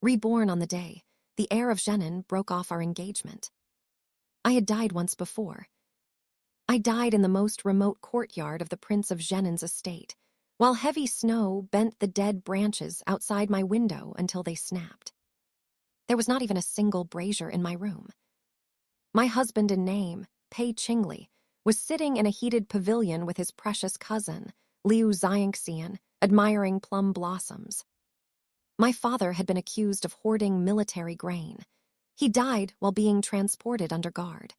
Reborn on the day, the heir of Zhenin broke off our engagement. I had died once before. I died in the most remote courtyard of the Prince of Zhenin's estate, while heavy snow bent the dead branches outside my window until they snapped. There was not even a single brazier in my room. My husband in name, Pei Qingli, was sitting in a heated pavilion with his precious cousin, Liu Xiangxian, admiring plum blossoms. My father had been accused of hoarding military grain. He died while being transported under guard.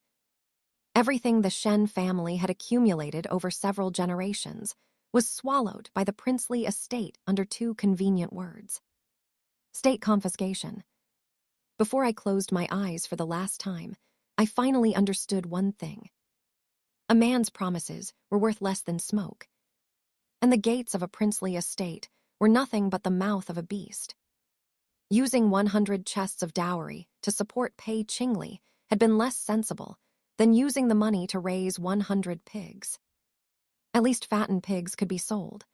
Everything the Shen family had accumulated over several generations was swallowed by the princely estate under two convenient words: state confiscation. Before I closed my eyes for the last time, I finally understood one thing. A man's promises were worth less than smoke, and the gates of a princely estate were nothing but the mouth of a beast. Using 100 chests of dowry to support Pei Qingli had been less sensible than using the money to raise 100 pigs. At least fattened pigs could be sold.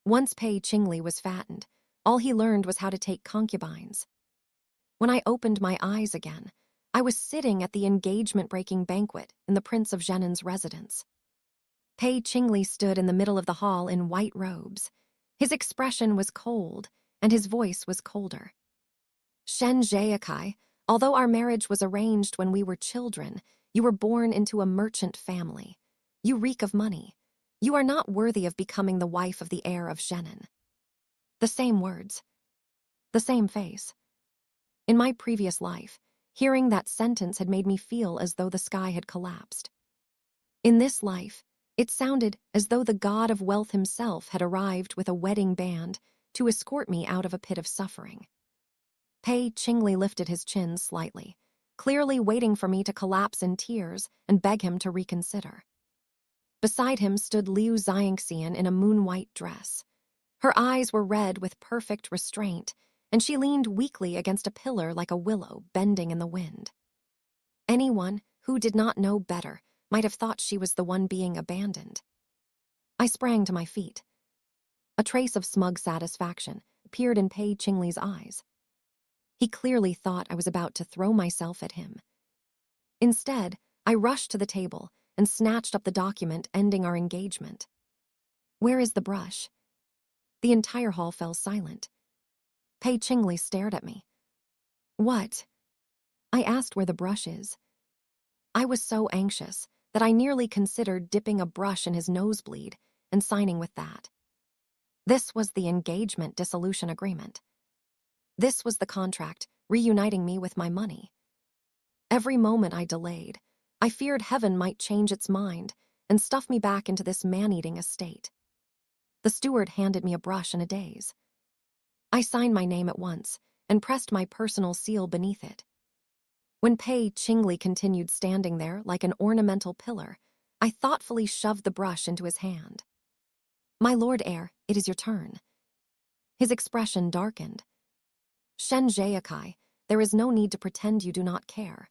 Once Pei Qingli was fattened, all he learned was how to take concubines. When I opened my eyes again, I was sitting at the engagement-breaking banquet in the Prince of Zhenin's residence. Pei Qingli stood in the middle of the hall in white robes. His expression was cold, and his voice was colder. "Shen Zhiekai, although our marriage was arranged when we were children, you were born into a merchant family. You reek of money. You are not worthy of becoming the wife of the heir of Zhenin." The same words. The same face. In my previous life, hearing that sentence had made me feel as though the sky had collapsed. In this life, it sounded as though the god of wealth himself had arrived with a wedding band to escort me out of a pit of suffering. Pei Qingli lifted his chin slightly, clearly waiting for me to collapse in tears and beg him to reconsider. Beside him stood Liu Xiangxian in a moon-white dress. Her eyes were red with perfect restraint, and she leaned weakly against a pillar like a willow bending in the wind. Anyone who did not know better might have thought she was the one being abandoned. I sprang to my feet. A trace of smug satisfaction appeared in Pei Qingli's eyes. He clearly thought I was about to throw myself at him. Instead, I rushed to the table and snatched up the document ending our engagement. "Where is the brush?" The entire hall fell silent. Pei Qingli stared at me. "What?" I asked where the brush is. I was so anxious that I nearly considered dipping a brush in his nosebleed and signing with that. This was the engagement dissolution agreement. This was the contract reuniting me with my money. Every moment I delayed, I feared heaven might change its mind and stuff me back into this man-eating estate. The steward handed me a brush in a daze. I signed my name at once and pressed my personal seal beneath it. When Pei Qingli continued standing there like an ornamental pillar, I thoughtfully shoved the brush into his hand. "My lord heir, it is your turn." His expression darkened. "Shen Zhiekai, there is no need to pretend you do not care."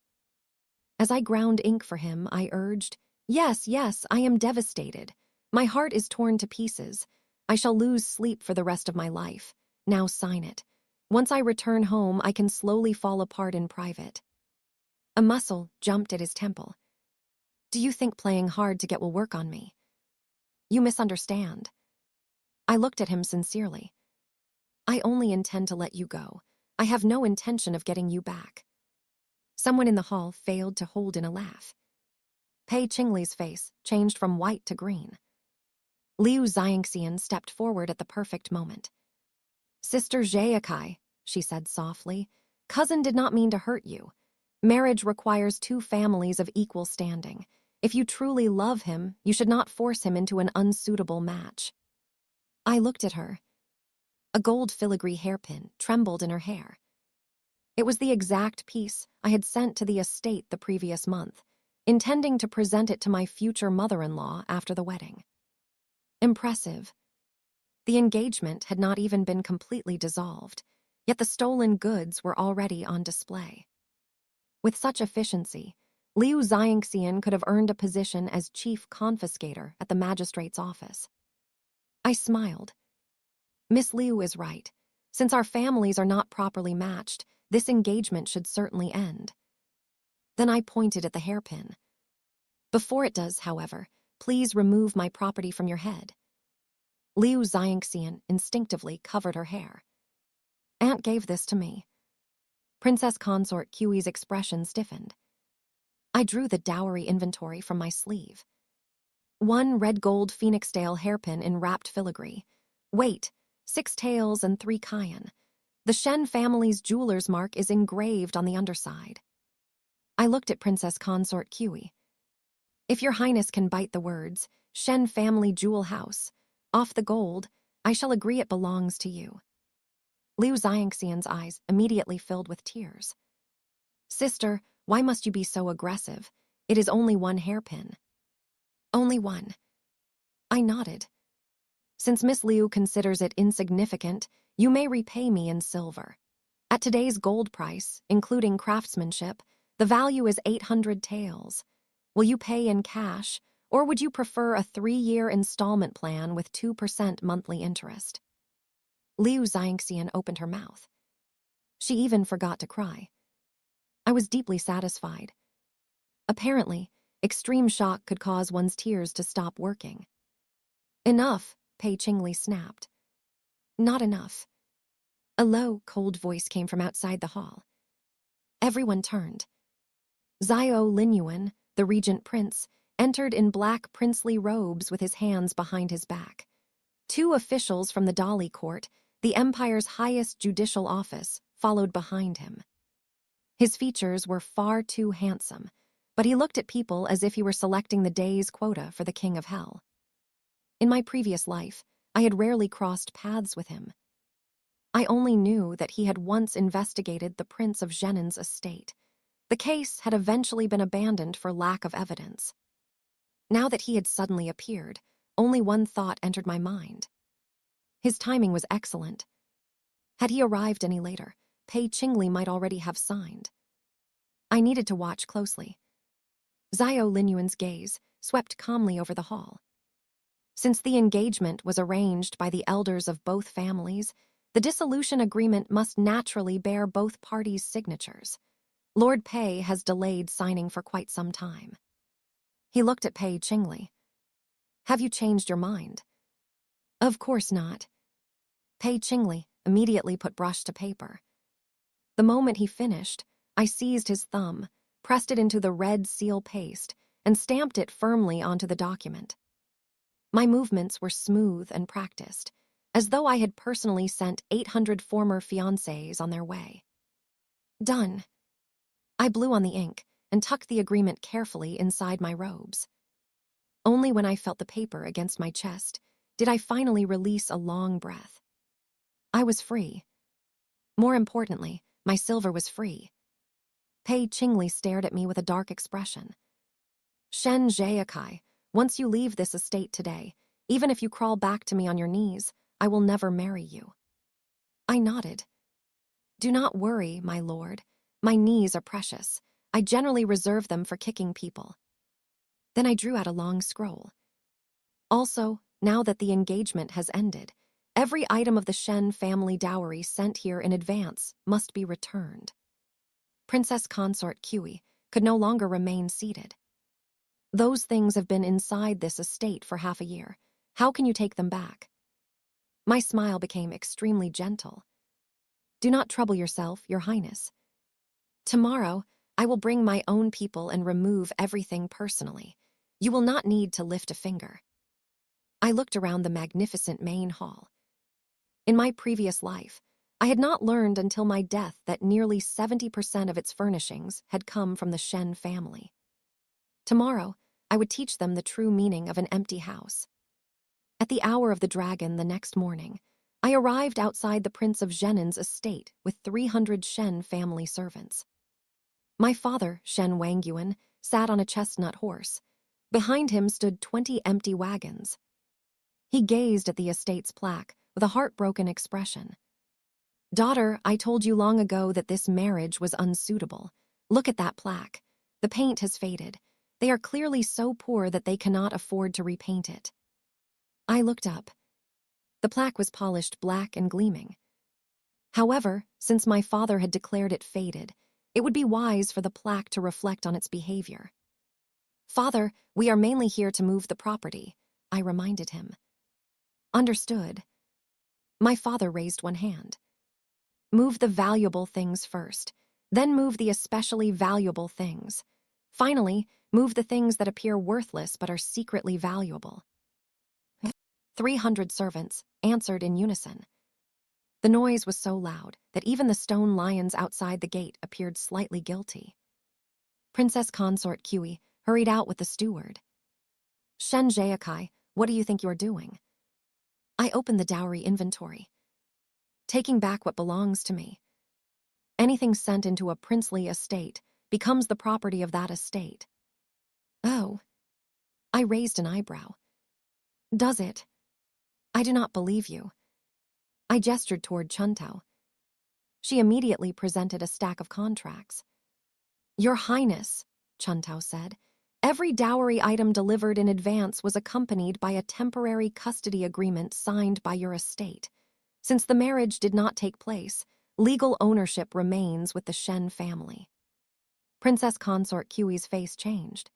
As I ground ink for him, I urged, Yes, I am devastated. My heart is torn to pieces. I shall lose sleep for the rest of my life. Now sign it. Once I return home, I can slowly fall apart in private." A muscle jumped at his temple. "Do you think playing hard to get will work on me?" "You misunderstand." I looked at him sincerely. "I only intend to let you go. I have no intention of getting you back." Someone in the hall failed to hold in a laugh. Pei Qingli's face changed from white to green. Liu Xiangxian stepped forward at the perfect moment. "Sister Zhiekai," she said softly, "cousin did not mean to hurt you. Marriage requires two families of equal standing. If you truly love him, you should not force him into an unsuitable match." I looked at her. A gold filigree hairpin trembled in her hair. It was the exact piece I had sent to the estate the previous month, intending to present it to my future mother-in-law after the wedding. Impressive. The engagement had not even been completely dissolved, yet the stolen goods were already on display. With such efficiency, Liu Xiangxian could have earned a position as chief confiscator at the magistrate's office. I smiled. Miss Liu is right. Since our families are not properly matched, this engagement should certainly end. Then I pointed at the hairpin. Before it does, however, please remove my property from your head. Liu Xiangxian instinctively covered her hair. Aunt gave this to me. Princess Consort Qi's expression stiffened. I drew the dowry inventory from my sleeve. 1 red gold phoenixtail hairpin in wrapped filigree. Weight, 6 taels and 3 cayenne. The Shen family's jeweler's mark is engraved on the underside. I looked at Princess Consort Qi. If your highness can bite the words, Shen family jewel house, off the gold, I shall agree it belongs to you. Liu Xiangxian's eyes immediately filled with tears. Sister, why must you be so aggressive? It is only 1 hairpin. Only 1. I nodded. Since Miss Liu considers it insignificant, you may repay me in silver. At today's gold price, including craftsmanship, the value is 800 taels. Will you pay in cash, or would you prefer a 3-year installment plan with 2% monthly interest? Liu Xiangxian opened her mouth. She even forgot to cry. I was deeply satisfied. Apparently, extreme shock could cause one's tears to stop working. Enough, Pei Qingli snapped. Not enough. A low, cold voice came from outside the hall. Everyone turned. Xiao Linyuan, the regent prince, entered in black princely robes with his hands behind his back. 2 officials from the Dali court, the empire's highest judicial office, followed behind him. His features were far too handsome, but he looked at people as if he were selecting the day's quota for the king of hell. In my previous life, I had rarely crossed paths with him. I only knew that he had once investigated the Prince of Zhenen's estate. The case had eventually been abandoned for lack of evidence. Now that he had suddenly appeared, only one thought entered my mind. His timing was excellent. Had he arrived any later, Pei Qingli might already have signed. I needed to watch closely. Xiao Linyuan's gaze swept calmly over the hall. Since the engagement was arranged by the elders of both families, the dissolution agreement must naturally bear both parties' signatures. Lord Pei has delayed signing for quite some time. He looked at Pei Qingli. Have you changed your mind? Of course not. Pei Qingli immediately put brush to paper. The moment he finished, I seized his thumb, pressed it into the red seal paste, and stamped it firmly onto the document. My movements were smooth and practiced, as though I had personally sent 800 former fiancés on their way. Done. I blew on the ink and tucked the agreement carefully inside my robes. Only when I felt the paper against my chest did I finally release a long breath. I was free. More importantly, my silver was free. Pei Qingli stared at me with a dark expression. Shen Zhaikai, once you leave this estate today, even if you crawl back to me on your knees, I will never marry you. I nodded. Do not worry, my lord. My knees are precious. I generally reserve them for kicking people. Then I drew out a long scroll. Also, now that the engagement has ended, every item of the Shen family dowry sent here in advance must be returned. Princess Consort Qi could no longer remain seated. Those things have been inside this estate for half a year. How can you take them back? My smile became extremely gentle. Do not trouble yourself, Your Highness. Tomorrow, I will bring my own people and remove everything personally. You will not need to lift a finger. I looked around the magnificent main hall. In my previous life, I had not learned until my death that nearly 70% of its furnishings had come from the Shen family. Tomorrow, I would teach them the true meaning of an empty house. At the hour of the dragon the next morning, I arrived outside the Prince of Zhenen's estate with 300 Shen family servants. My father, Shen Wangyuan, sat on a chestnut horse. Behind him stood 20 empty wagons. He gazed at the estate's plaque with a heartbroken expression. Daughter, I told you long ago that this marriage was unsuitable. Look at that plaque. The paint has faded. They are clearly so poor that they cannot afford to repaint it. I looked up. The plaque was polished black and gleaming. However, since my father had declared it fated, it would be wise for the plaque to reflect on its behavior. "Father, we are mainly here to move the property," I reminded him. "Understood." My father raised one hand. "Move the valuable things first, then move the especially valuable things. Finally, move the things that appear worthless but are secretly valuable." 300 servants answered in unison. The noise was so loud that even the stone lions outside the gate appeared slightly guilty. Princess Consort Kui hurried out with the steward. "Shen Jiakai, what do you think you're doing?" I opened the dowry inventory. "Taking back what belongs to me. Anything sent into a princely estate becomes the property of that estate." "Oh." I raised an eyebrow. "Does it?" "I do not believe you." I gestured toward Chuntao. She immediately presented a stack of contracts. "Your Highness," Chuntao said, "every dowry item delivered in advance was accompanied by a temporary custody agreement signed by your estate. Since the marriage did not take place, legal ownership remains with the Shen family." Princess Consort Kui's face changed.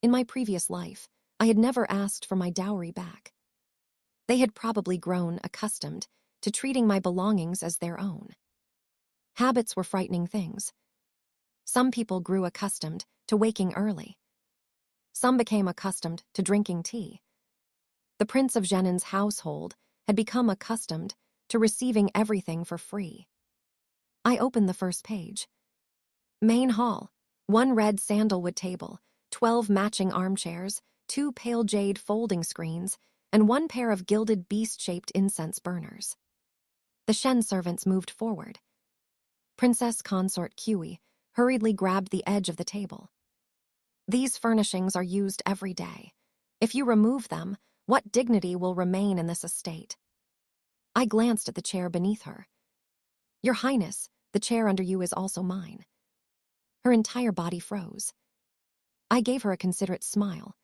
In my previous life, I had never asked for my dowry back. They had probably grown accustomed to treating my belongings as their own. Habits were frightening things. Some people grew accustomed to waking early. Some became accustomed to drinking tea. The Prince of Zhenen's household had become accustomed to receiving everything for free. I opened the first page. Main hall, 1 red sandalwood table, 12 matching armchairs, 2 pale jade folding screens, and 1 pair of gilded beast-shaped incense burners. The Shen servants moved forward. Princess Consort Kui hurriedly grabbed the edge of the table. "These furnishings are used every day. If you remove them, what dignity will remain in this estate?" I glanced at the chair beneath her. "Your Highness, the chair under you is also mine." Her entire body froze. I gave her a considerate smile.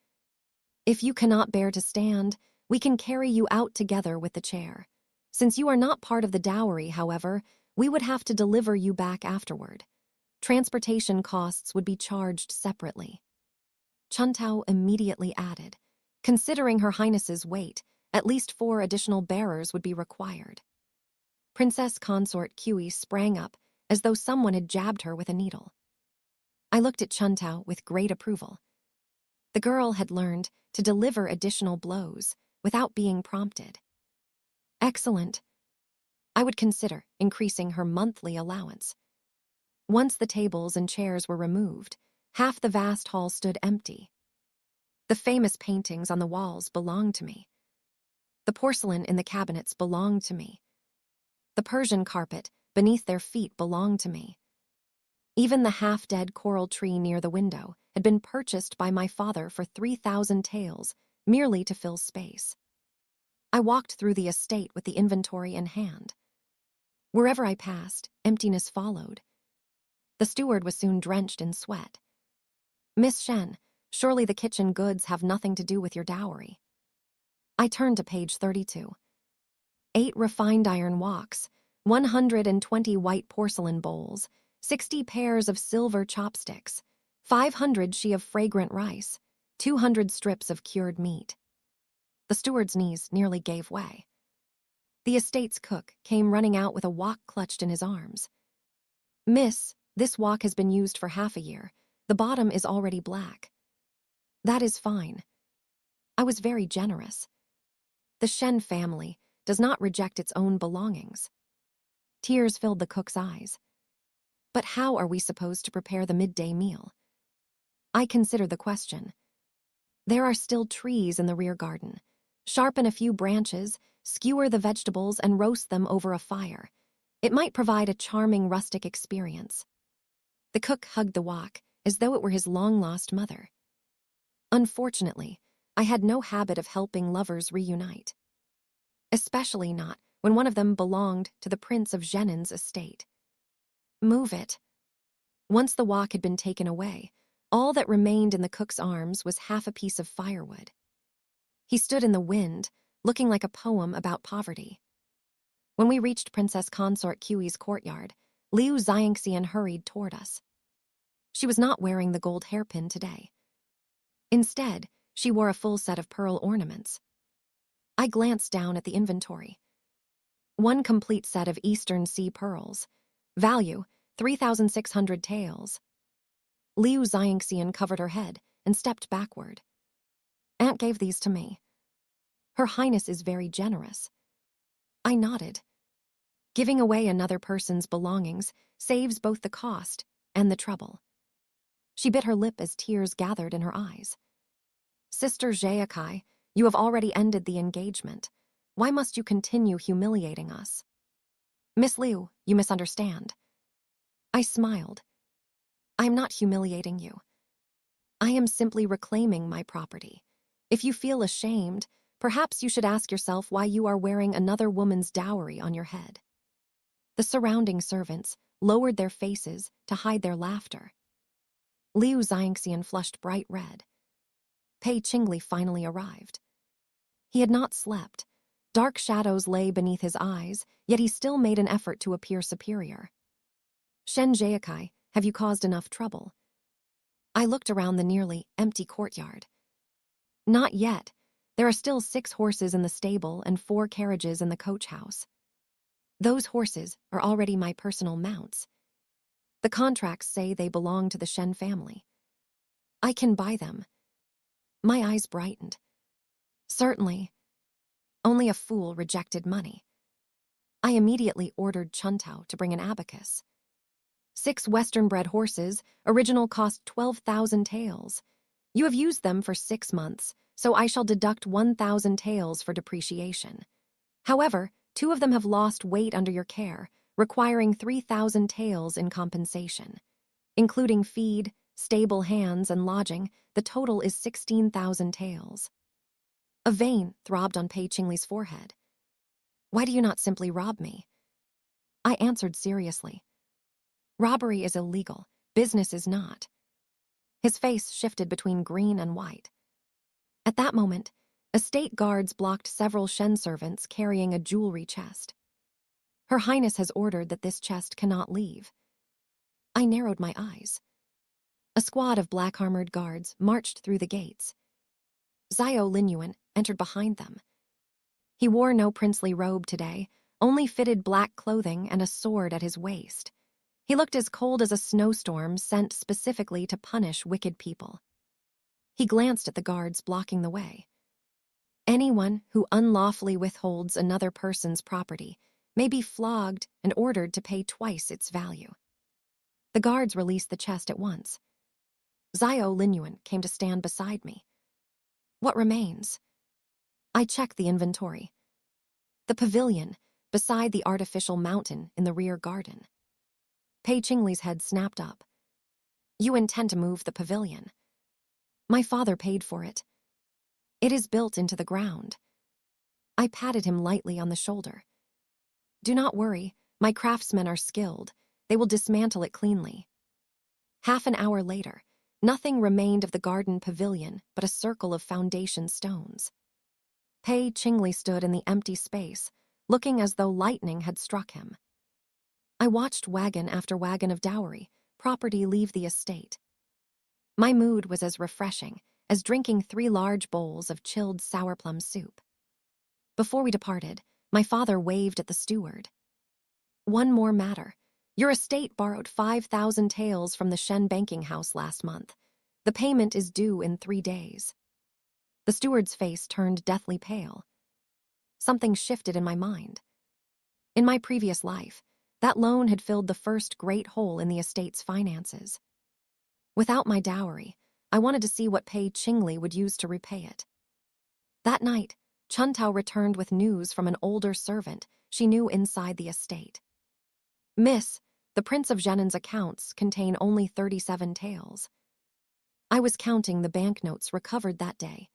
"If you cannot bear to stand, we can carry you out together with the chair. Since you are not part of the dowry, however, we would have to deliver you back afterward. Transportation costs would be charged separately." Chuntao immediately added, "Considering Her Highness's weight, at least 4 additional bearers would be required." Princess Consort Kui sprang up as though someone had jabbed her with a needle. I looked at Chuntao with great approval. The girl had learned to deliver additional blows without being prompted. Excellent. I would consider increasing her monthly allowance. Once the tables and chairs were removed, half the vast hall stood empty. The famous paintings on the walls belonged to me. The porcelain in the cabinets belonged to me. The Persian carpet beneath their feet belonged to me. Even the half-dead coral tree near the window had been purchased by my father for 3,000 taels, merely to fill space. I walked through the estate with the inventory in hand. Wherever I passed, emptiness followed. The steward was soon drenched in sweat. "Miss Shen, surely the kitchen goods have nothing to do with your dowry." I turned to page 32. 8 refined iron woks, 120 white porcelain bowls, 60 pairs of silver chopsticks, 500 she of fragrant rice, 200 strips of cured meat. The steward's knees nearly gave way. The estate's cook came running out with a wok clutched in his arms. "Miss, this wok has been used for half a year. The bottom is already black." "That is fine." I was very generous. The Shen family does not reject its own belongings. Tears filled the cook's eyes. "But how are we supposed to prepare the midday meal?" I considered the question. "There are still trees in the rear garden. Sharpen a few branches, skewer the vegetables, and roast them over a fire. It might provide a charming rustic experience." The cook hugged the wok as though it were his long-lost mother. Unfortunately, I had no habit of helping lovers reunite. Especially not when one of them belonged to the Prince of Zhenen's estate. "Move it." Once the wok had been taken away, all that remained in the cook's arms was half a piece of firewood. He stood in the wind, looking like a poem about poverty. When we reached Princess Consort Kiwi's courtyard, Liu Xiangxian hurried toward us. She was not wearing the gold hairpin today. Instead, she wore a full set of pearl ornaments. I glanced down at the inventory. One complete set of Eastern Sea pearls. Value, 3,600 taels. Liu Xiangxian covered her head and stepped backward. Aunt gave these to me. Her Highness is very generous. I nodded. Giving away another person's belongings saves both the cost and the trouble. She bit her lip as tears gathered in her eyes. Sister Zheakai, you have already ended the engagement. Why must you continue humiliating us? Miss Liu, you misunderstand. I smiled. I am not humiliating you. I am simply reclaiming my property. If you feel ashamed, perhaps you should ask yourself why you are wearing another woman's dowry on your head. The surrounding servants lowered their faces to hide their laughter. Liu Xiangxian flushed bright red. Pei Qingli finally arrived. He had not slept. Dark shadows lay beneath his eyes, yet he still made an effort to appear superior. Shen Zheakai, have you caused enough trouble? I looked around the nearly empty courtyard. Not yet. There are still 6 horses in the stable and 4 carriages in the coach house. Those horses are already my personal mounts. The contracts say they belong to the Shen family. I can buy them. My eyes brightened. Certainly. Only a fool rejected money. I immediately ordered Chuntao to bring an abacus. 6 Western-bred horses, original cost 12,000 taels. You have used them for 6 months, so I shall deduct 1,000 taels for depreciation. However, 2 of them have lost weight under your care, requiring 3,000 taels in compensation. Including feed, stable hands, and lodging, the total is 16,000 taels. A vein throbbed on Pei Qingli's forehead. Why do you not simply rob me? I answered seriously. Robbery is illegal, business is not. His face shifted between green and white. At that moment, estate guards blocked several Shen servants carrying a jewelry chest. Her Highness has ordered that this chest cannot leave. I narrowed my eyes. A squad of black-armored guards marched through the gates. Xiao Linyuan entered behind them. He wore no princely robe today, only fitted black clothing and a sword at his waist. He looked as cold as a snowstorm sent specifically to punish wicked people. He glanced at the guards blocking the way. Anyone who unlawfully withholds another person's property may be flogged and ordered to pay twice its value. The guards released the chest at once. Xiao Linyuan came to stand beside me. What remains? I checked the inventory. The pavilion, beside the artificial mountain in the rear garden. Pei Qingli's head snapped up. You intend to move the pavilion. My father paid for it. It is built into the ground. I patted him lightly on the shoulder. Do not worry, my craftsmen are skilled. They will dismantle it cleanly. Half an hour later, nothing remained of the garden pavilion but a circle of foundation stones. Pei Qingli stood in the empty space, looking as though lightning had struck him. I watched wagon after wagon of dowry, property leave the estate. My mood was as refreshing as drinking 3 large bowls of chilled sour plum soup. Before we departed, my father waved at the steward. One more matter. Your estate borrowed 5,000 taels from the Shen banking house last month. The payment is due in 3 days. The steward's face turned deathly pale. Something shifted in my mind. In my previous life, that loan had filled the first great hole in the estate's finances. Without my dowry, I wanted to see what Pei Qingli would use to repay it. That night, Chuntao returned with news from an older servant she knew inside the estate. Miss, the Prince of Zhenen's accounts contain only 37 taels. I was counting the banknotes recovered that day.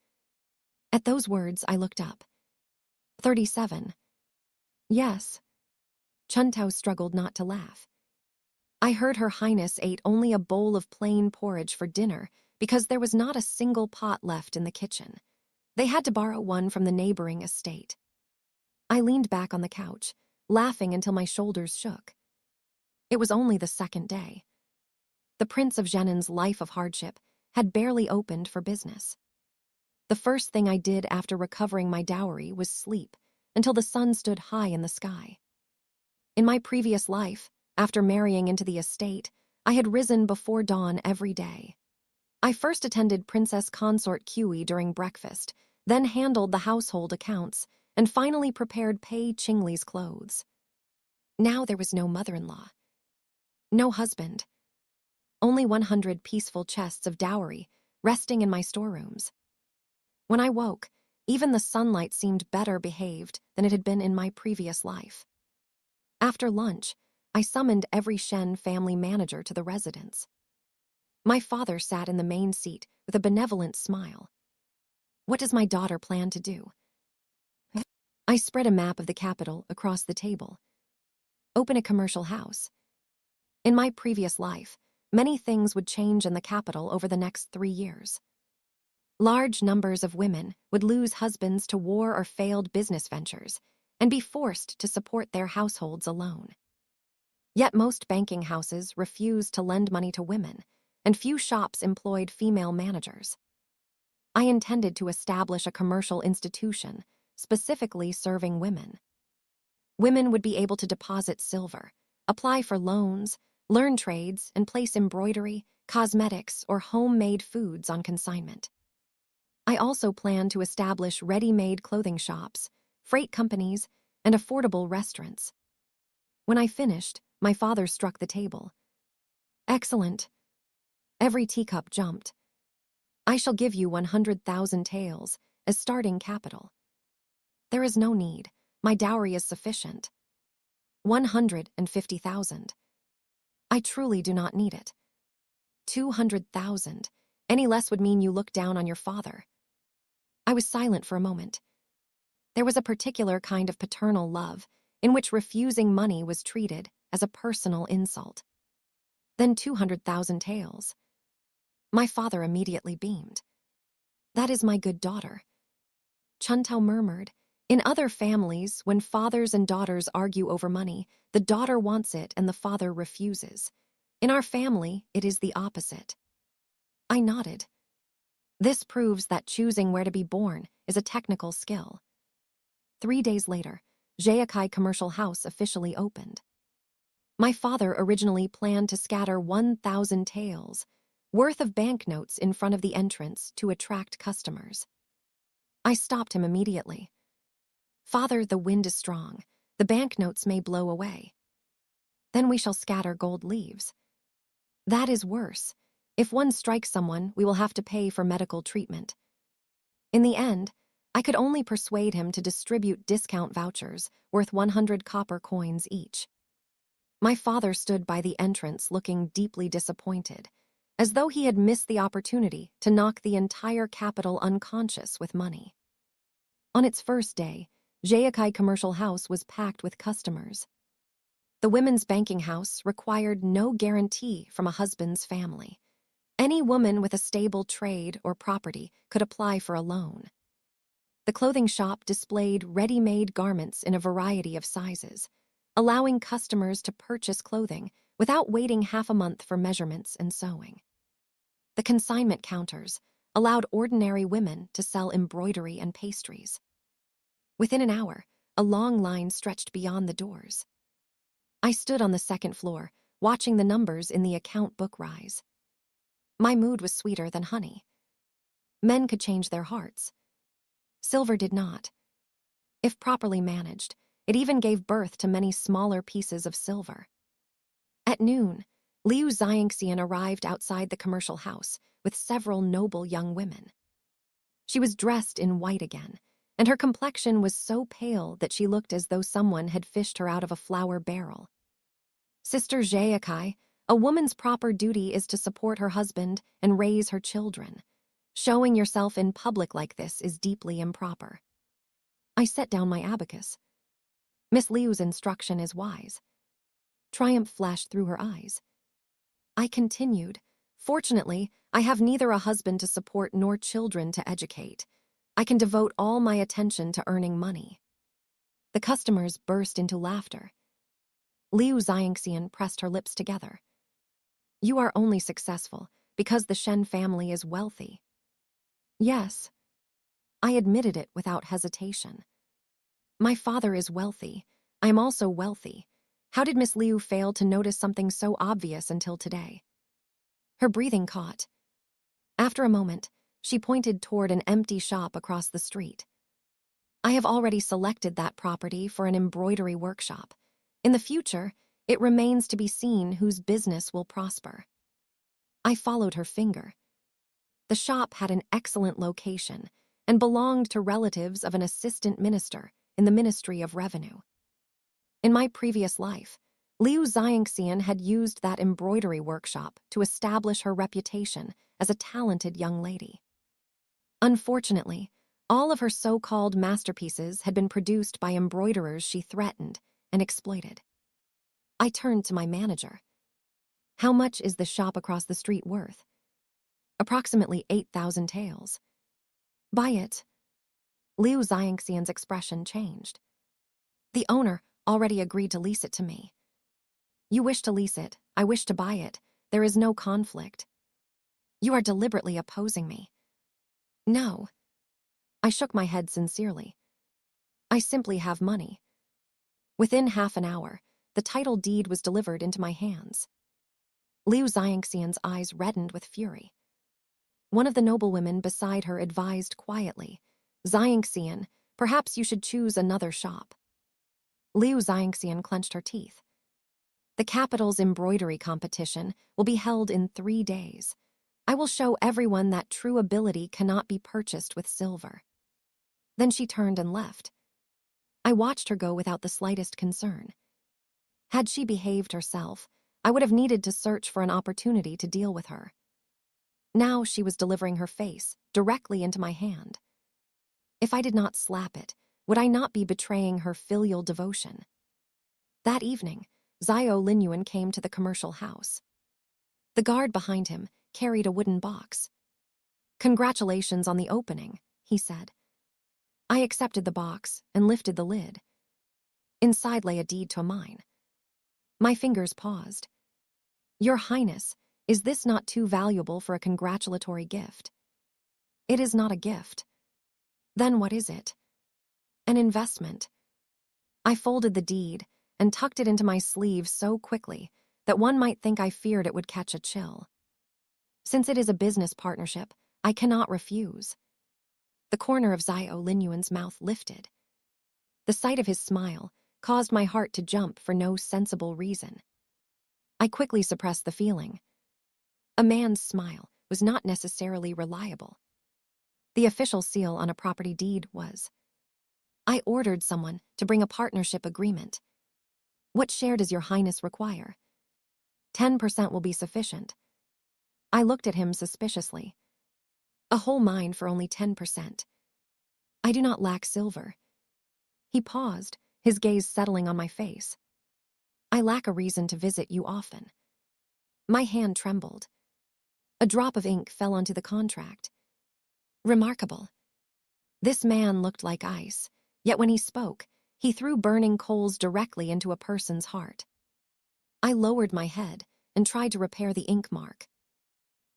At those words, I looked up. 37. Yes. Chuntao struggled not to laugh. I heard Her Highness ate only a bowl of plain porridge for dinner because there was not a single pot left in the kitchen. They had to borrow one from the neighboring estate. I leaned back on the couch, laughing until my shoulders shook. It was only the second day. The Prince of Jenin's life of hardship had barely opened for business. The first thing I did after recovering my dowry was sleep until the sun stood high in the sky. In my previous life, after marrying into the estate, I had risen before dawn every day. I first attended Princess Consort Kui during breakfast, then handled the household accounts, and finally prepared Pei Qingli's clothes. Now there was no mother-in-law, no husband, only 100 peaceful chests of dowry resting in my storerooms. When I woke, even the sunlight seemed better behaved than it had been in my previous life. After lunch, I summoned every Shen family manager to the residence. My father sat in the main seat with a benevolent smile. What does my daughter plan to do? I spread a map of the capital across the table. Open a commercial house. In my previous life, many things would change in the capital over the next 3 years. Large numbers of women would lose husbands to war or failed business ventures and be forced to support their households alone. Yet most banking houses refused to lend money to women, and few shops employed female managers. I intended to establish a commercial institution specifically serving women. Women would be able to deposit silver, apply for loans, learn trades, and place embroidery, cosmetics, or homemade foods on consignment. I also planned to establish ready-made clothing shops, freight companies, and affordable restaurants. When I finished, my father struck the table. Excellent. Every teacup jumped. I shall give you 100,000 taels as starting capital. There is no need. My dowry is sufficient. 150,000. I truly do not need it. 200,000. Any less would mean you look down on your father. I was silent for a moment. There was a particular kind of paternal love in which refusing money was treated as a personal insult. Then 200,000 taels. My father immediately beamed. That is my good daughter. Chuntao murmured. In other families, when fathers and daughters argue over money, the daughter wants it and the father refuses. In our family, it is the opposite. I nodded. This proves that choosing where to be born is a technical skill. 3 days later, Zheakai Commercial House officially opened. My father originally planned to scatter 1,000 taels worth of banknotes in front of the entrance to attract customers. I stopped him immediately. Father, the wind is strong. The banknotes may blow away. Then we shall scatter gold leaves. That is worse. If one strikes someone, we will have to pay for medical treatment. In the end, I could only persuade him to distribute discount vouchers worth 100 copper coins each. My father stood by the entrance looking deeply disappointed, as though he had missed the opportunity to knock the entire capital unconscious with money. On its first day, Zheakai Commercial House was packed with customers. The women's banking house required no guarantee from a husband's family. Any woman with a stable trade or property could apply for a loan. The clothing shop displayed ready-made garments in a variety of sizes, allowing customers to purchase clothing without waiting half a month for measurements and sewing. The consignment counters allowed ordinary women to sell embroidery and pastries. Within an hour, a long line stretched beyond the doors. I stood on the second floor, watching the numbers in the account book rise. My mood was sweeter than honey. Men could change their hearts. Silver did not. If properly managed, it even gave birth to many smaller pieces of silver. At noon, Liu Xiangxian arrived outside the commercial house with several noble young women. She was dressed in white again, and her complexion was so pale that she looked as though someone had fished her out of a flour barrel. Sister Zheakai, a woman's proper duty is to support her husband and raise her children. Showing yourself in public like this is deeply improper. I set down my abacus. Miss Liu's instruction is wise. Triumph flashed through her eyes. I continued, fortunately, I have neither a husband to support nor children to educate. I can devote all my attention to earning money. The customers burst into laughter. Liu Xiangxian pressed her lips together. You are only successful because the Shen family is wealthy. Yes, I admitted it without hesitation. My father is wealthy. I am also wealthy. How did Miss Liu fail to notice something so obvious until today? Her breathing caught. After a moment, she pointed toward an empty shop across the street. I have already selected that property for an embroidery workshop. In the future, it remains to be seen whose business will prosper. I followed her finger. The shop had an excellent location and belonged to relatives of an assistant minister in the Ministry of Revenue. In my previous life, Liu Xiangxian had used that embroidery workshop to establish her reputation as a talented young lady. Unfortunately, all of her so-called masterpieces had been produced by embroiderers she threatened and exploited. I turned to my manager. How much is the shop across the street worth? Approximately 8,000 taels. Buy it. Liu Xiangxian's expression changed. The owner already agreed to lease it to me. You wish to lease it, I wish to buy it. There is no conflict. You are deliberately opposing me. No. I shook my head sincerely. I simply have money. Within half an hour, the title deed was delivered into my hands. Liu Xiangxian's eyes reddened with fury. One of the noblewomen beside her advised quietly, Xiangxian, perhaps you should choose another shop. Liu Xiangxian clenched her teeth. The capital's embroidery competition will be held in 3 days. I will show everyone that true ability cannot be purchased with silver. Then she turned and left. I watched her go without the slightest concern. Had she behaved herself, I would have needed to search for an opportunity to deal with her. Now she was delivering her face directly into my hand. If I did not slap it, would I not be betraying her filial devotion? That evening, Xiao Linyuan came to the commercial house. The guard behind him carried a wooden box. Congratulations on the opening, he said. I accepted the box and lifted the lid. Inside lay a deed to a mine. My fingers paused. Your Highness, is this not too valuable for a congratulatory gift? It is not a gift. Then what is it? An investment. I folded the deed and tucked it into my sleeve so quickly that one might think I feared it would catch a chill. Since it is a business partnership, I cannot refuse. The corner of Xiao Linyuan's mouth lifted. The sight of his smile caused my heart to jump for no sensible reason. I quickly suppressed the feeling. A man's smile was not necessarily reliable. The official seal on a property deed was. I ordered someone to bring a partnership agreement. What share does your Highness require? 10% will be sufficient. I looked at him suspiciously. A whole mine for only 10%. I do not lack silver. He paused, his gaze settling on my face. I lack a reason to visit you often. My hand trembled. A drop of ink fell onto the contract. Remarkable. This man looked like ice, yet when he spoke, he threw burning coals directly into a person's heart. I lowered my head and tried to repair the ink mark.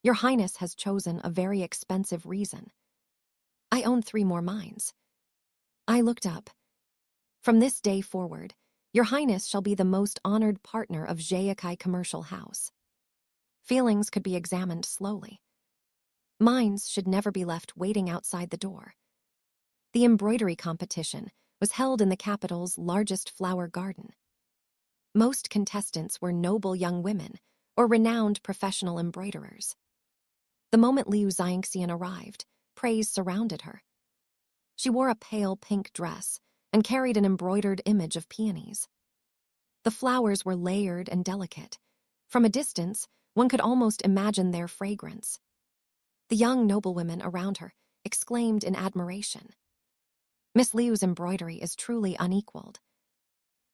Your Highness has chosen a very expensive reason. I own 3 more mines. I looked up. From this day forward, Your Highness shall be the most honored partner of Zhayakai Commercial House. Feelings could be examined slowly. Mines should never be left waiting outside the door. The embroidery competition was held in the capital's largest flower garden. Most contestants were noble young women or renowned professional embroiderers. The moment Liu Xiangxian arrived, praise surrounded her. She wore a pale pink dress and carried an embroidered image of peonies. The flowers were layered and delicate. From a distance, one could almost imagine their fragrance. The young noblewomen around her exclaimed in admiration. Miss Liu's embroidery is truly unequaled.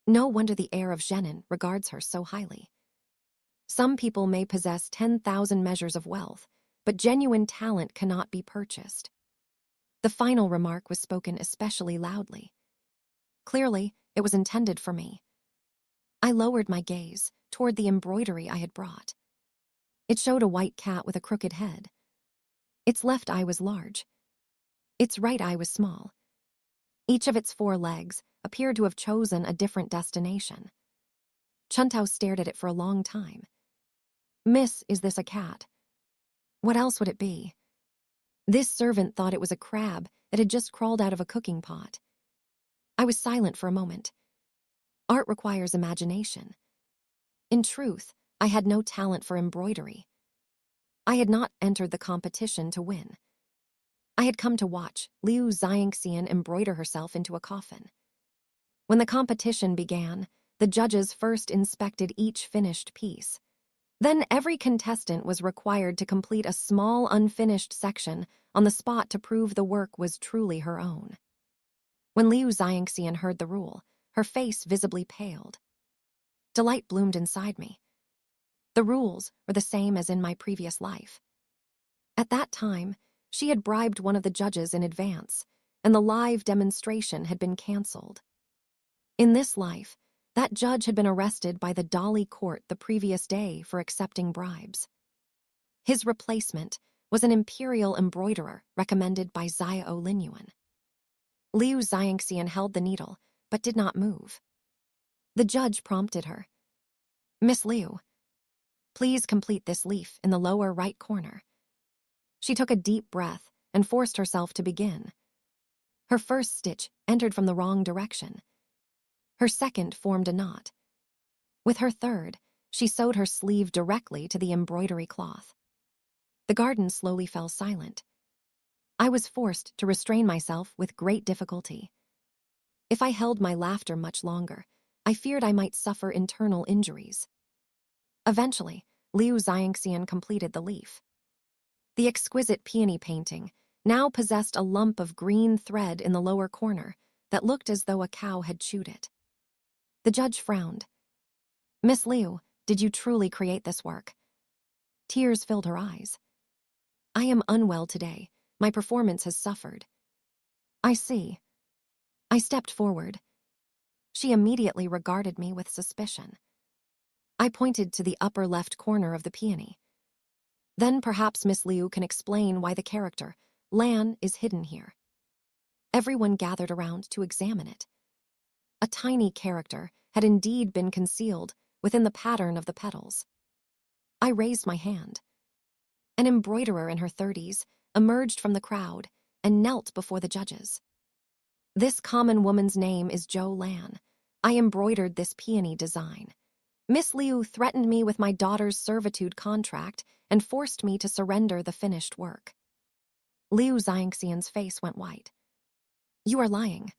No wonder the heir of Zhenin regards her so highly. Some people may possess 10,000 measures of wealth, but genuine talent cannot be purchased. The final remark was spoken especially loudly. Clearly, it was intended for me. I lowered my gaze toward the embroidery I had brought. It showed a white cat with a crooked head. Its left eye was large. Its right eye was small. Each of its 4 legs appeared to have chosen a different destination. Chuntao stared at it for a long time. "Miss, is this a cat?" "What else would it be?" This servant thought it was a crab that had just crawled out of a cooking pot. I was silent for a moment. Art requires imagination. In truth, I had no talent for embroidery. I had not entered the competition to win. I had come to watch Liu Xiangxian embroider herself into a coffin. When the competition began, the judges first inspected each finished piece. Then every contestant was required to complete a small unfinished section on the spot to prove the work was truly her own. When Liu Xiangxian heard the rule, her face visibly paled. Delight bloomed inside me. The rules were the same as in my previous life. At that time, she had bribed one of the judges in advance, and the live demonstration had been cancelled. In this life, that judge had been arrested by the Dali court the previous day for accepting bribes. His replacement was an imperial embroiderer recommended by Xiao Linyuan. Liu Xiangxian held the needle, but did not move. The judge prompted her. "Miss Liu, please complete this leaf in the lower right corner." She took a deep breath and forced herself to begin. Her first stitch entered from the wrong direction. Her second formed a knot. With her third, she sewed her sleeve directly to the embroidery cloth. The garden slowly fell silent. I was forced to restrain myself with great difficulty. If I held my laughter much longer, I feared I might suffer internal injuries. Eventually, Liu Xiangxian completed the leaf. The exquisite peony painting now possessed a lump of green thread in the lower corner that looked as though a cow had chewed it. The judge frowned. "Miss Liu, did you truly create this work?" Tears filled her eyes. "I am unwell today. My performance has suffered." "I see." I stepped forward. She immediately regarded me with suspicion. I pointed to the upper left corner of the peony. "Then perhaps Miss Liu can explain why the character, Lan, is hidden here." Everyone gathered around to examine it. A tiny character had indeed been concealed within the pattern of the petals. I raised my hand. An embroiderer in her 30s emerged from the crowd and knelt before the judges. "This common woman's name is Zhou Lan. I embroidered this peony design. Miss Liu threatened me with my daughter's servitude contract and forced me to surrender the finished work." Liu Xiangxian's face went white. "You are lying."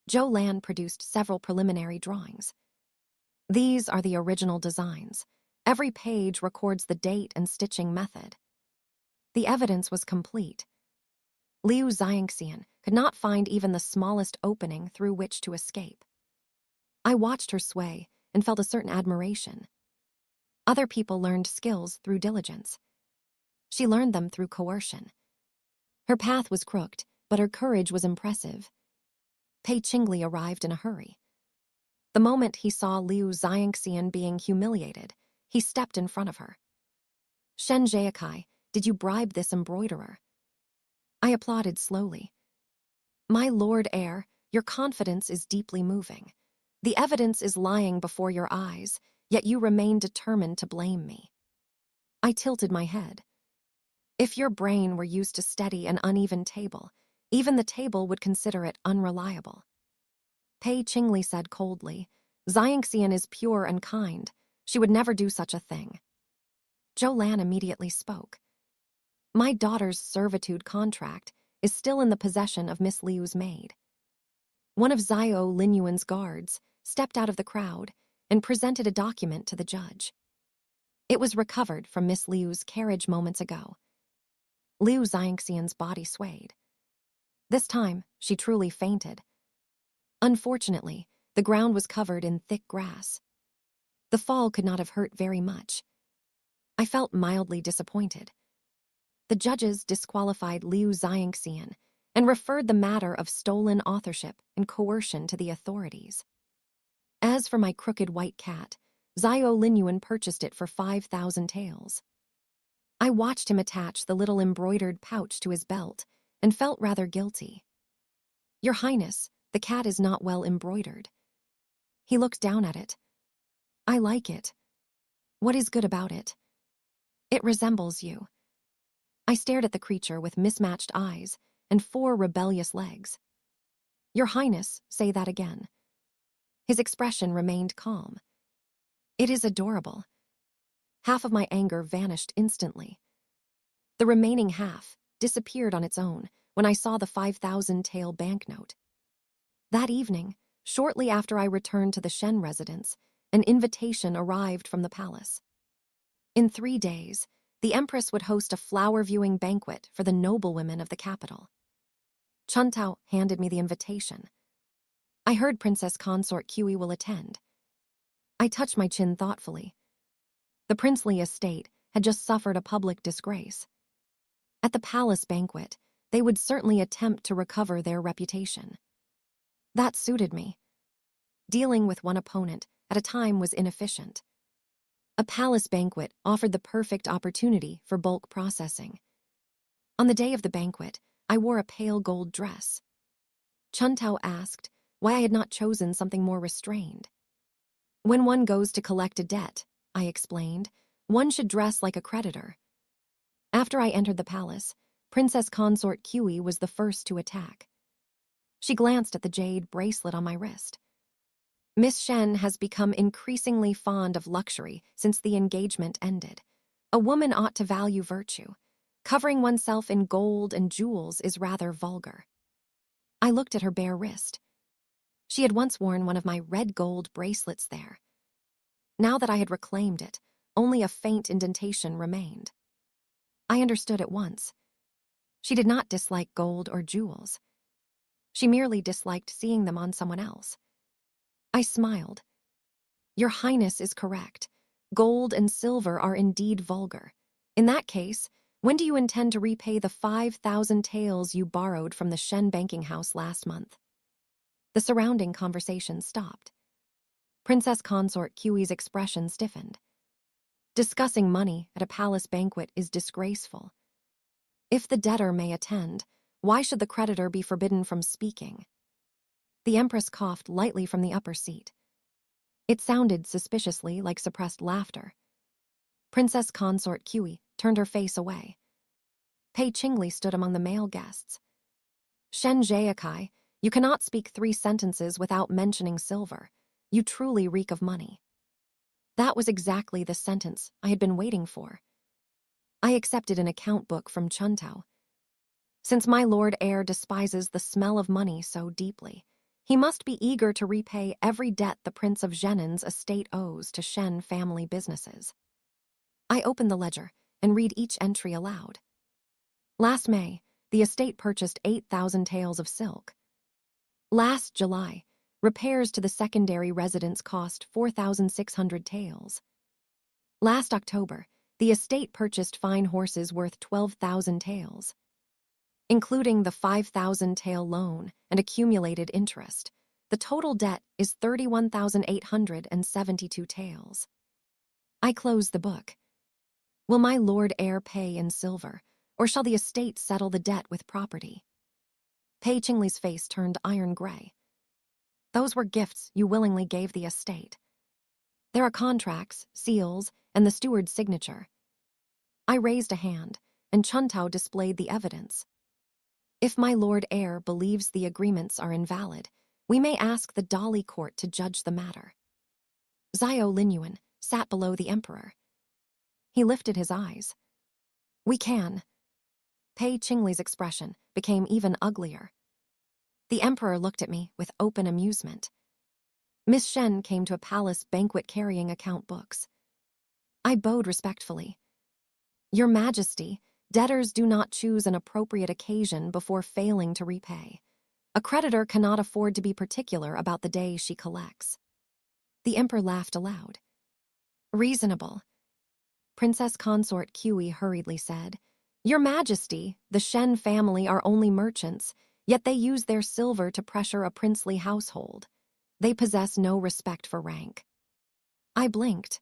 Zhou Lan produced several preliminary drawings. "These are the original designs. Every page records the date and stitching method." The evidence was complete. Liu Xiangxian could not find even the smallest opening through which to escape. I watched her sway and felt a certain admiration. Other people learned skills through diligence. She learned them through coercion. Her path was crooked, but her courage was impressive. Pei Qingli arrived in a hurry. The moment he saw Liu Xiangxian being humiliated, he stepped in front of her. "Shen Zheakai, did you bribe this embroiderer?" I applauded slowly. "My lord heir, your confidence is deeply moving. The evidence is lying before your eyes, yet you remain determined to blame me." I tilted my head. "If your brain were used to steady an uneven table, even the table would consider it unreliable." Pei Qingli said coldly, "Xiangxian is pure and kind. She would never do such a thing." Zhou Lan immediately spoke. "My daughter's servitude contract is still in the possession of Miss Liu's maid." One of Xiao Linyuan's guards stepped out of the crowd and presented a document to the judge. It was recovered from Miss Liu's carriage moments ago. Liu Xiangxian's body swayed. This time, she truly fainted. Unfortunately, the ground was covered in thick grass. The fall could not have hurt very much. I felt mildly disappointed. The judges disqualified Liu Xiangxian and referred the matter of stolen authorship and coercion to the authorities. As for my crooked white cat, Zio Linyuan purchased it for 5,000 taels. I watched him attach the little embroidered pouch to his belt and felt rather guilty. Your Highness, the cat is not well embroidered. He looked down at it. I like it. What is good about it? It resembles you. I stared at the creature with mismatched eyes and 4 rebellious legs. Your Highness, say that again. His expression remained calm. It is adorable. Half of my anger vanished instantly. The remaining half disappeared on its own when I saw the 5,000 tael banknote. That evening, shortly after I returned to the Shen residence, an invitation arrived from the palace. In 3 days, the Empress would host a flower-viewing banquet for the noblewomen of the capital. Chuntao handed me the invitation. I heard Princess Consort Kui will attend. I touched my chin thoughtfully. The princely estate had just suffered a public disgrace. At the palace banquet, they would certainly attempt to recover their reputation. That suited me. Dealing with one opponent at a time was inefficient. A palace banquet offered the perfect opportunity for bulk processing. On the day of the banquet, I wore a pale gold dress. Chuntao asked why I had not chosen something more restrained. When one goes to collect a debt, I explained, one should dress like a creditor. After I entered the palace, Princess Consort Kui was the first to attack. She glanced at the jade bracelet on my wrist. Miss Shen has become increasingly fond of luxury since the engagement ended. A woman ought to value virtue. Covering oneself in gold and jewels is rather vulgar. I looked at her bare wrist. She had once worn one of my red gold bracelets there. Now that I had reclaimed it, only a faint indentation remained. I understood at once. She did not dislike gold or jewels. She merely disliked seeing them on someone else. I smiled. Your Highness is correct. Gold and silver are indeed vulgar. In that case, when do you intend to repay the 5,000 taels you borrowed from the Shen banking house last month? The surrounding conversation stopped. Princess Consort Kui's expression stiffened. Discussing money at a palace banquet is disgraceful. If the debtor may attend, why should the creditor be forbidden from speaking? The Empress coughed lightly from the upper seat. It sounded suspiciously like suppressed laughter. Princess Consort Kui turned her face away. Pei Qingli stood among the male guests. Shen Zheakai, you cannot speak 3 sentences without mentioning silver. You truly reek of money. That was exactly the sentence I had been waiting for. I accepted an account book from Chuntao. Since my lord heir despises the smell of money so deeply, he must be eager to repay every debt the Prince of Zhenen's estate owes to Shen family businesses. I opened the ledger and read each entry aloud. Last May, the estate purchased 8,000 taels of silk. Last July, repairs to the secondary residence cost 4,600 taels. Last October, the estate purchased fine horses worth 12,000 taels. Including the 5,000 tael loan and accumulated interest, the total debt is 31,872 taels. I closed the book. Will my lord heir pay in silver, or shall the estate settle the debt with property? Pei Qingli's face turned iron gray. Those were gifts you willingly gave the estate. There are contracts, seals, and the steward's signature. I raised a hand, and Chuntao displayed the evidence. If my lord heir believes the agreements are invalid, we may ask the Dali court to judge the matter. Zio Linyuan sat below the emperor. He lifted his eyes. We can. Pei Qingli's expression became even uglier. The emperor looked at me with open amusement. Miss Shen came to a palace banquet carrying account books. I bowed respectfully. Your Majesty, debtors do not choose an appropriate occasion before failing to repay. A creditor cannot afford to be particular about the day she collects. The emperor laughed aloud. Reasonable. Princess Consort Kui hurriedly said, Your Majesty, the Shen family are only merchants, yet they use their silver to pressure a princely household. They possess no respect for rank. I blinked.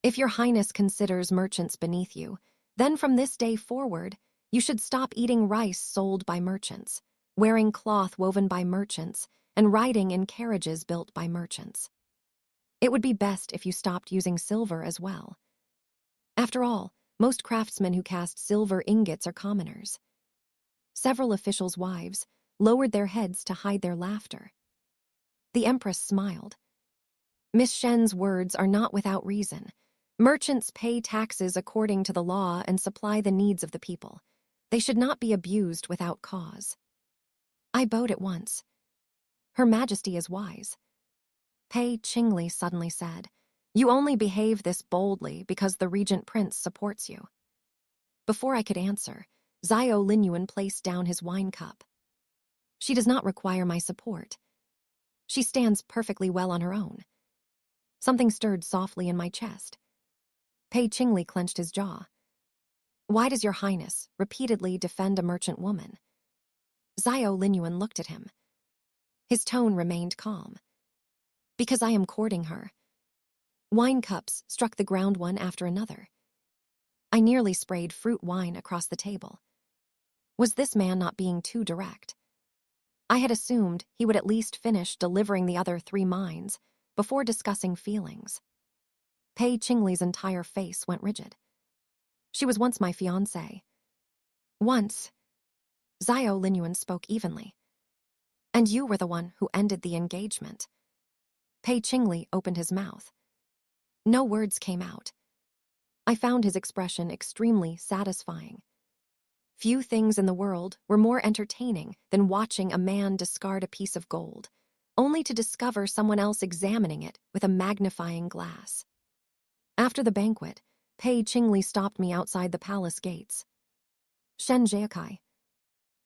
If your highness considers merchants beneath you, then from this day forward, you should stop eating rice sold by merchants, wearing cloth woven by merchants, and riding in carriages built by merchants. It would be best if you stopped using silver as well. After all, most craftsmen who cast silver ingots are commoners. Several officials' wives lowered their heads to hide their laughter. The Empress smiled. Miss Shen's words are not without reason. Merchants pay taxes according to the law and supply the needs of the people. They should not be abused without cause. I bowed at once. Her Majesty is wise. Pei Qingli suddenly said, "You only behave this boldly because the regent prince supports you." Before I could answer, Zhao Linyuan placed down his wine cup. She does not require my support. She stands perfectly well on her own. Something stirred softly in my chest. Pei Qingli clenched his jaw. Why does your highness repeatedly defend a merchant woman? Zhao Linyuan looked at him. His tone remained calm. Because I am courting her. Wine cups struck the ground one after another. I nearly sprayed fruit wine across the table. Was this man not being too direct? I had assumed he would at least finish delivering the other 3 mines before discussing feelings. Pei Qingli's entire face went rigid. She was once my fiancée. Once. Zhao Linyuan spoke evenly. And you were the one who ended the engagement. Pei Qingli opened his mouth. No words came out. I found his expression extremely satisfying. Few things in the world were more entertaining than watching a man discard a piece of gold, only to discover someone else examining it with a magnifying glass. After the banquet, Pei Qingli stopped me outside the palace gates. Shen Jiakai,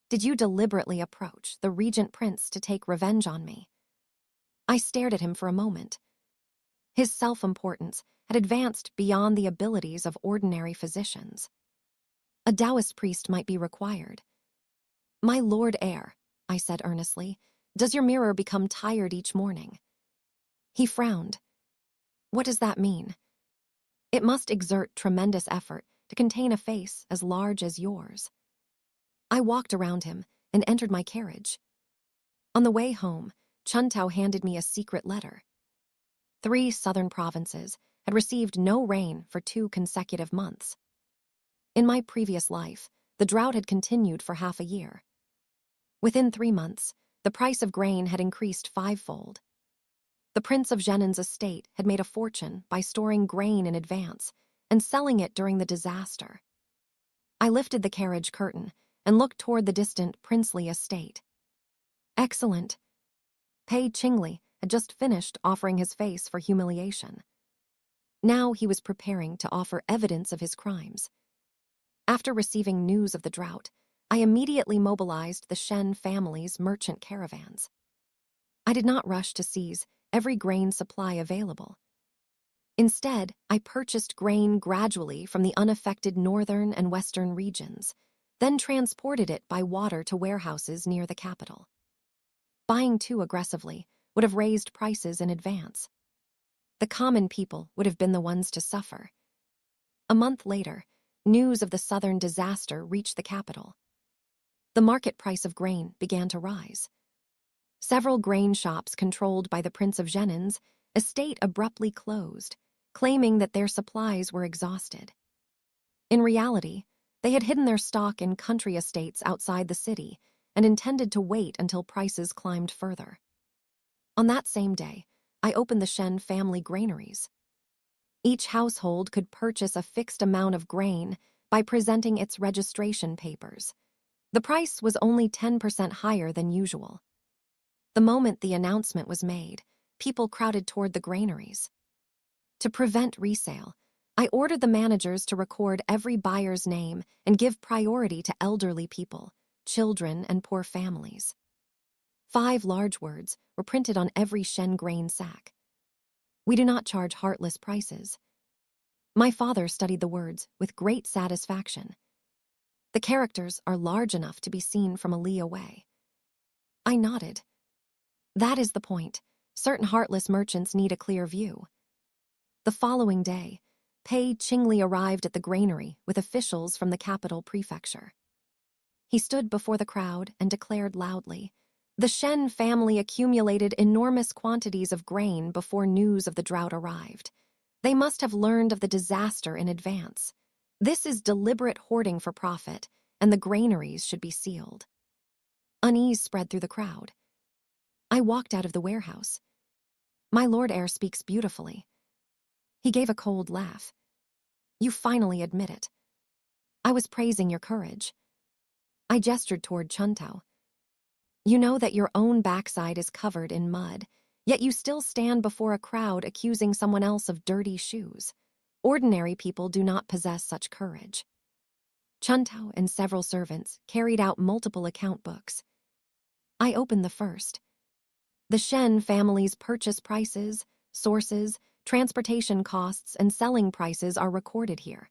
did you deliberately approach the regent prince to take revenge on me? I stared at him for a moment. His self-importance had advanced beyond the abilities of ordinary physicians. A Taoist priest might be required. My lord heir, I said earnestly, does your mirror become tired each morning? He frowned. What does that mean? It must exert tremendous effort to contain a face as large as yours. I walked around him and entered my carriage. On the way home, Chuntao handed me a secret letter. 3 southern provinces had received no rain for 2 consecutive months. In my previous life, the drought had continued for half a year. Within 3 months, the price of grain had increased 5-fold. The Prince of Zhenen's estate had made a fortune by storing grain in advance and selling it during the disaster. I lifted the carriage curtain and looked toward the distant princely estate. Excellent. Pei Qingli had just finished offering his face for humiliation. Now he was preparing to offer evidence of his crimes. After receiving news of the drought, I immediately mobilized the Shen family's merchant caravans. I did not rush to seize every grain supply available. Instead, I purchased grain gradually from the unaffected northern and western regions, then transported it by water to warehouses near the capital. Buying too aggressively would have raised prices in advance. The common people would have been the ones to suffer. A month later, news of the southern disaster reached the capital. The market price of grain began to rise. Several grain shops controlled by the Prince of Zhenen's estate abruptly closed, claiming that their supplies were exhausted. In reality, they had hidden their stock in country estates outside the city and intended to wait until prices climbed further. On that same day, I opened the Shen family granaries. Each household could purchase a fixed amount of grain by presenting its registration papers. The price was only 10% higher than usual. The moment the announcement was made, people crowded toward the granaries. To prevent resale, I ordered the managers to record every buyer's name and give priority to elderly people, children, and poor families. 5 large words were printed on every Shen grain sack. We do not charge heartless prices. My father studied the words with great satisfaction. The characters are large enough to be seen from a li away. I nodded. That is the point. Certain heartless merchants need a clear view. The following day, Pei Qingli arrived at the granary with officials from the capital prefecture. He stood before the crowd and declared loudly, "The Shen family accumulated enormous quantities of grain before news of the drought arrived. They must have learned of the disaster in advance. This is deliberate hoarding for profit, and the granaries should be sealed." Unease spread through the crowd. I walked out of the warehouse. "My Lord Heir speaks beautifully." He gave a cold laugh. "You finally admit it. I was praising your courage." I gestured toward Chuntao. "You know that your own backside is covered in mud, yet you still stand before a crowd accusing someone else of dirty shoes. Ordinary people do not possess such courage." Chuntao and several servants carried out multiple account books. I opened the first. The Shen family's purchase prices, sources, transportation costs, and selling prices are recorded here.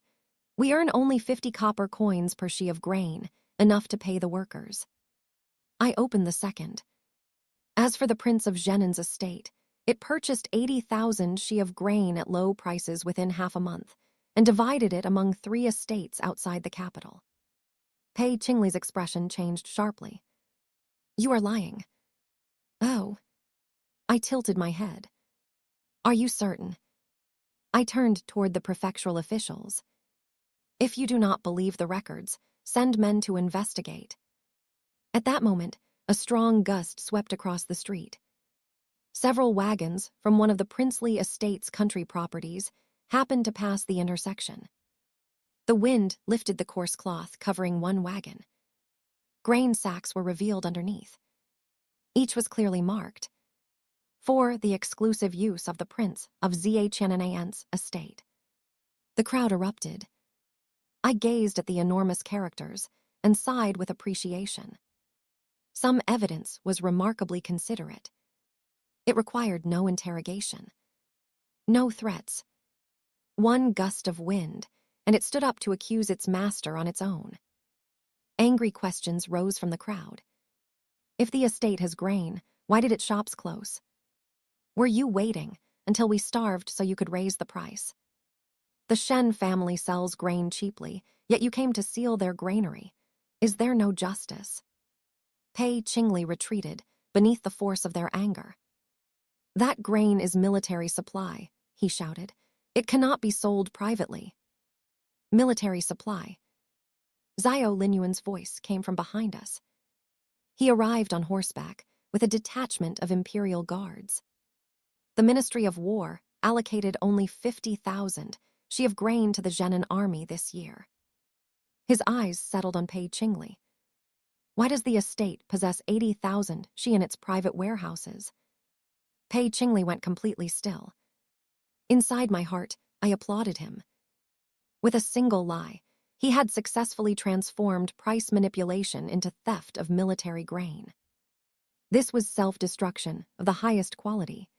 We earn only 50 copper coins per she of grain, enough to pay the workers. I opened the second. As for the Prince of Zhenen's estate, it purchased 80,000 she of grain at low prices within half a month, and divided it among 3 estates outside the capital. Pei Qingli's expression changed sharply. "You are lying." "Oh." I tilted my head. "Are you certain?" I turned toward the prefectural officials. "If you do not believe the records, send men to investigate." At that moment, a strong gust swept across the street. Several wagons from one of the princely estate's country properties happened to pass the intersection. The wind lifted the coarse cloth covering one wagon. Grain sacks were revealed underneath. Each was clearly marked, "For the exclusive use of the Prince of Zhennan's estate." The crowd erupted. I gazed at the enormous characters and sighed with appreciation. Some evidence was remarkably considerate. It required no interrogation, no threats. One gust of wind, and it stood up to accuse its master on its own. Angry questions rose from the crowd. If the estate has grain, why did its shops close? Were you waiting until we starved so you could raise the price? The Shen family sells grain cheaply, yet you came to seal their granary. Is there no justice? Pei Qingli retreated beneath the force of their anger. "That grain is military supply," he shouted. "It cannot be sold privately." "Military supply." Xiao Linyuan's voice came from behind us. He arrived on horseback with a detachment of imperial guards. The Ministry of War allocated only 50,000 she of grain to the Zhenan army this year. His eyes settled on Pei Qingli. "Why does the estate possess 80,000 she in its private warehouses?" Pei Qingli went completely still. Inside my heart, I applauded him. With a single lie, he had successfully transformed price manipulation into theft of military grain. This was self-destruction of the highest quality.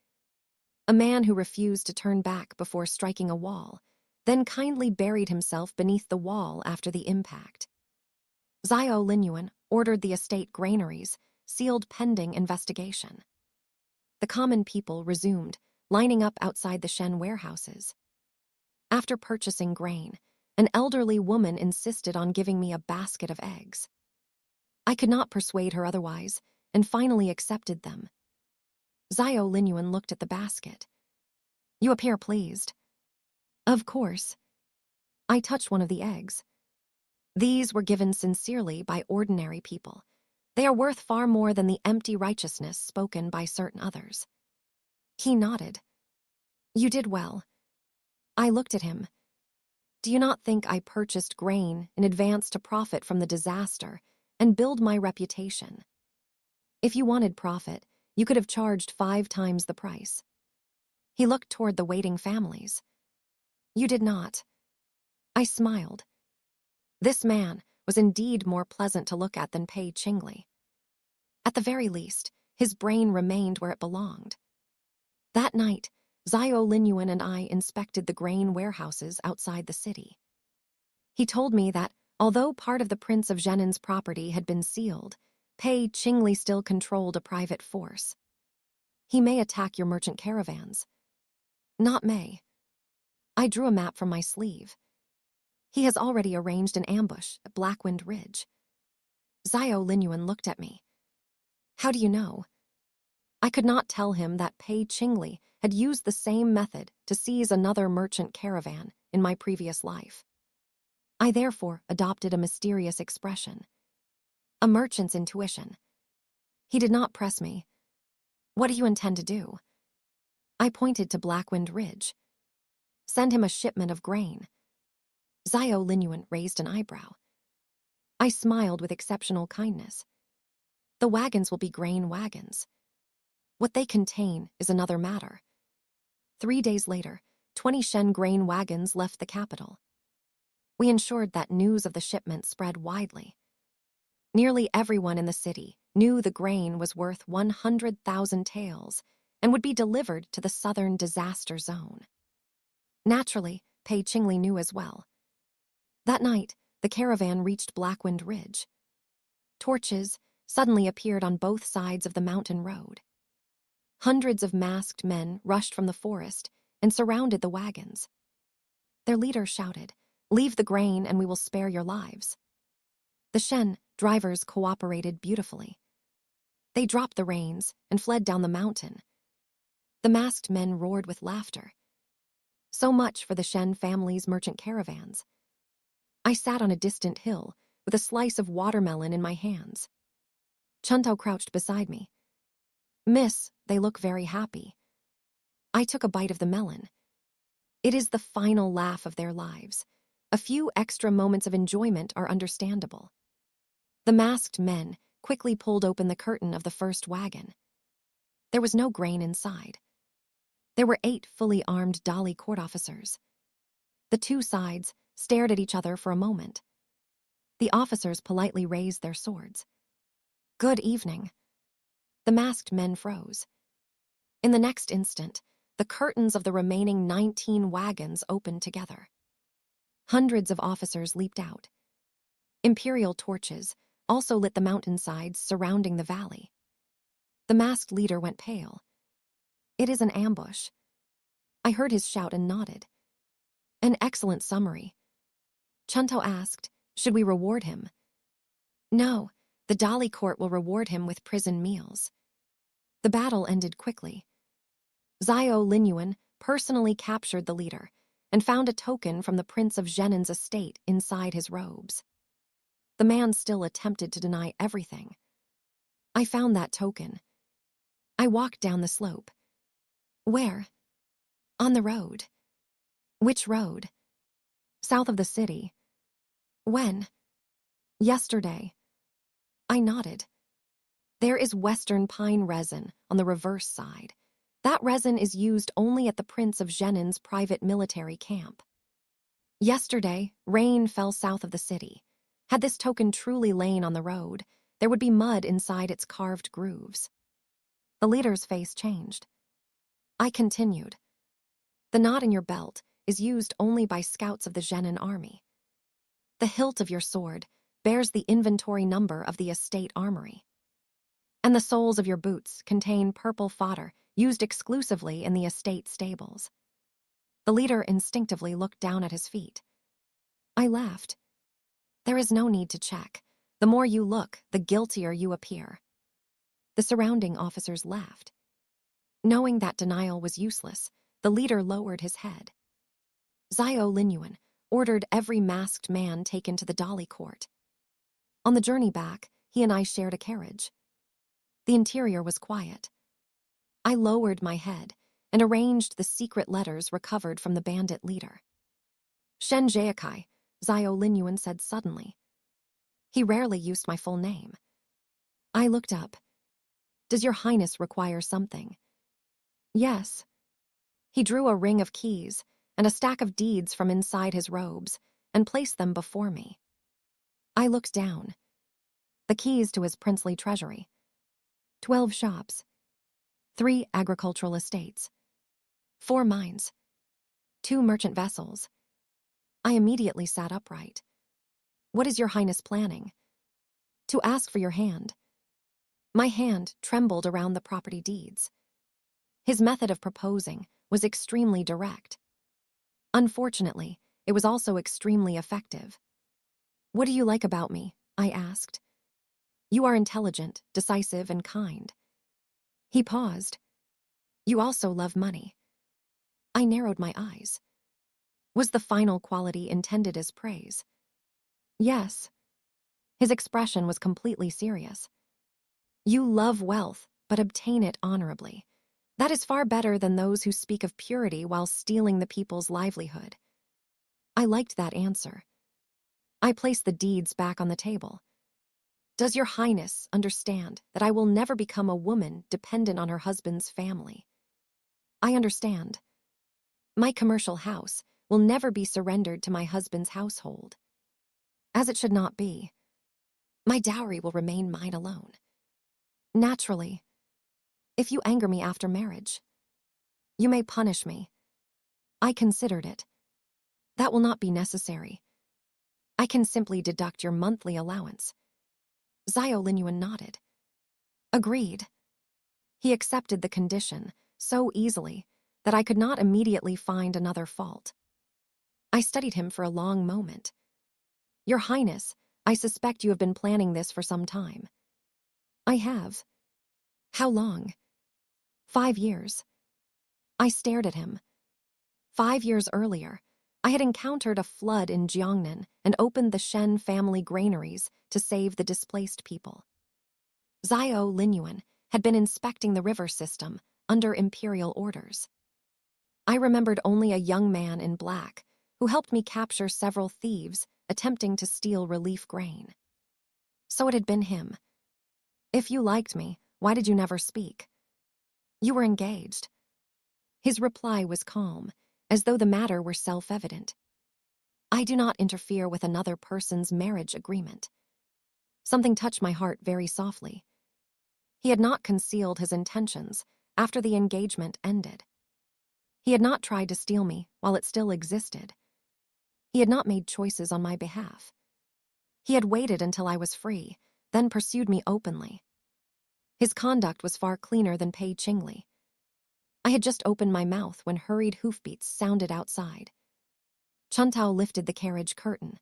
A man who refused to turn back before striking a wall, then kindly buried himself beneath the wall after the impact. Xiao Linyuan ordered the estate granaries sealed pending investigation. The common people resumed, lining up outside the Shen warehouses. After purchasing grain, an elderly woman insisted on giving me a basket of eggs. I could not persuade her otherwise, and finally accepted them. Xiao Linyuan looked at the basket. "You appear pleased." "Of course." I touched one of the eggs. "These were given sincerely by ordinary people. They are worth far more than the empty righteousness spoken by certain others." He nodded. "You did well." I looked at him. "Do you not think I purchased grain in advance to profit from the disaster and build my reputation? If you wanted profit, you could have charged 5 times the price." He looked toward the waiting families. "You did not." I smiled. This man was indeed more pleasant to look at than Pei Qingli. At the very least, his brain remained where it belonged. That night, Xiao Linyuan and I inspected the grain warehouses outside the city. He told me that, Although part of the Prince of Zhenan's property had been sealed, Pei Qingli still controlled a private force. He may attack your merchant caravans. Not may. I drew a map from my sleeve. He has already arranged an ambush at Blackwind Ridge. Xiao Linyuan looked at me. How do you know? I could not tell him that Pei Qingli had used the same method to seize another merchant caravan in my previous life. I therefore adopted a mysterious expression. A merchant's intuition. He did not press me. What do you intend to do? I pointed to Blackwind Ridge. Send him a shipment of grain. Xiao Linyuan raised an eyebrow. I smiled with exceptional kindness. The wagons will be grain wagons. What they contain is another matter. 3 days later, 20 Shen grain wagons left the capital. We ensured that news of the shipment spread widely. Nearly everyone in the city knew the grain was worth 100,000 taels and would be delivered to the southern disaster zone. Naturally, Pei Qingli knew as well. That night, the caravan reached Blackwind Ridge. Torches suddenly appeared on both sides of the mountain road. Hundreds of masked men rushed from the forest and surrounded the wagons. Their leader shouted, "Leave the grain and we will spare your lives." The Shen drivers cooperated beautifully. They dropped the reins and fled down the mountain. The masked men roared with laughter. So much for the Shen family's merchant caravans. I sat on a distant hill with a slice of watermelon in my hands. Chuntao crouched beside me. "Miss, they look very happy." I took a bite of the melon. It is the final laugh of their lives. A few extra moments of enjoyment are understandable. The masked men quickly pulled open the curtain of the first wagon. There was no grain inside. There were 8 fully armed Dali court officers. The two sides stared at each other for a moment. The officers politely raised their swords. "Good evening." The masked men froze. In the next instant, the curtains of the remaining 19 wagons opened together. Hundreds of officers leaped out. Imperial torches also lit the mountainsides surrounding the valley. The masked leader went pale. "It is an ambush." I heard his shout and nodded. "An excellent summary." Chuntao asked, "Should we reward him?" "No, the Dali court will reward him with prison meals." The battle ended quickly. Xiao Linyuan personally captured the leader and found a token from the Prince of Zhenan's estate inside his robes. The man still attempted to deny everything. I found that token. I walked down the slope. "Where?" "On the road." "Which road?" "South of the city." "When?" "Yesterday." I nodded. "There is Western pine resin on the reverse side. That resin is used only at the Prince of Zhenan's private military camp. Yesterday, rain fell south of the city. Had this token truly lain on the road, there would be mud inside its carved grooves." The leader's face changed. I continued. "The knot in your belt is used only by scouts of the Zhenan army. The hilt of your sword bears the inventory number of the estate armory. And the soles of your boots contain purple fodder used exclusively in the estate stables." The leader instinctively looked down at his feet. I laughed. "There is no need to check. The more you look, the guiltier you appear." The surrounding officers laughed. Knowing that denial was useless, the leader lowered his head. Xiao Linyuan ordered every masked man taken to the Dali court. On the journey back, he and I shared a carriage. The interior was quiet. I lowered my head and arranged the secret letters recovered from the bandit leader. "Shen Jiekai," Xiao Linyuan said suddenly. He rarely used my full name. I looked up. "Does your highness require something?" "Yes." He drew a ring of keys and a stack of deeds from inside his robes and placed them before me. I looked down. The keys to his princely treasury. 12 shops. 3 agricultural estates. 4 mines. 2 merchant vessels. I immediately sat upright. What is your highness planning? To ask for your hand. My hand trembled around the property deeds. His method of proposing was extremely direct. Unfortunately, it was also extremely effective. What do you like about me? I asked. You are intelligent, decisive, and kind. He paused. You also love money. I narrowed my eyes. Was the final quality intended as praise? Yes. His expression was completely serious. You love wealth, but obtain it honorably. That is far better than those who speak of purity while stealing the people's livelihood. I liked that answer. I placed the deeds back on the table. Does your highness understand that I will never become a woman dependent on her husband's family? I understand. My commercial house will never be surrendered to my husband's household. As it should not be. My dowry will remain mine alone. Naturally. If you anger me after marriage, you may punish me. I considered it. That will not be necessary. I can simply deduct your monthly allowance. Zio Linuan nodded. Agreed. He accepted the condition so easily that I could not immediately find another fault. I studied him for a long moment. Your Highness, I suspect you have been planning this for some time. I have. How long? 5 years. I stared at him. 5 years earlier, I had encountered a flood in Jiangnan and opened the Shen family granaries to save the displaced people. Zio Linyuan had been inspecting the river system under imperial orders. I remembered only a young man in black who helped me capture several thieves attempting to steal relief grain. So it had been him. If you liked me, why did you never speak? You were engaged. His reply was calm, as though the matter were self-evident. I do not interfere with another person's marriage agreement. Something touched my heart very softly. He had not concealed his intentions after the engagement ended. He had not tried to steal me while it still existed. He had not made choices on my behalf. He had waited until I was free, then pursued me openly. His conduct was far cleaner than Pei Qingli. I had just opened my mouth when hurried hoofbeats sounded outside. Chuntao lifted the carriage curtain.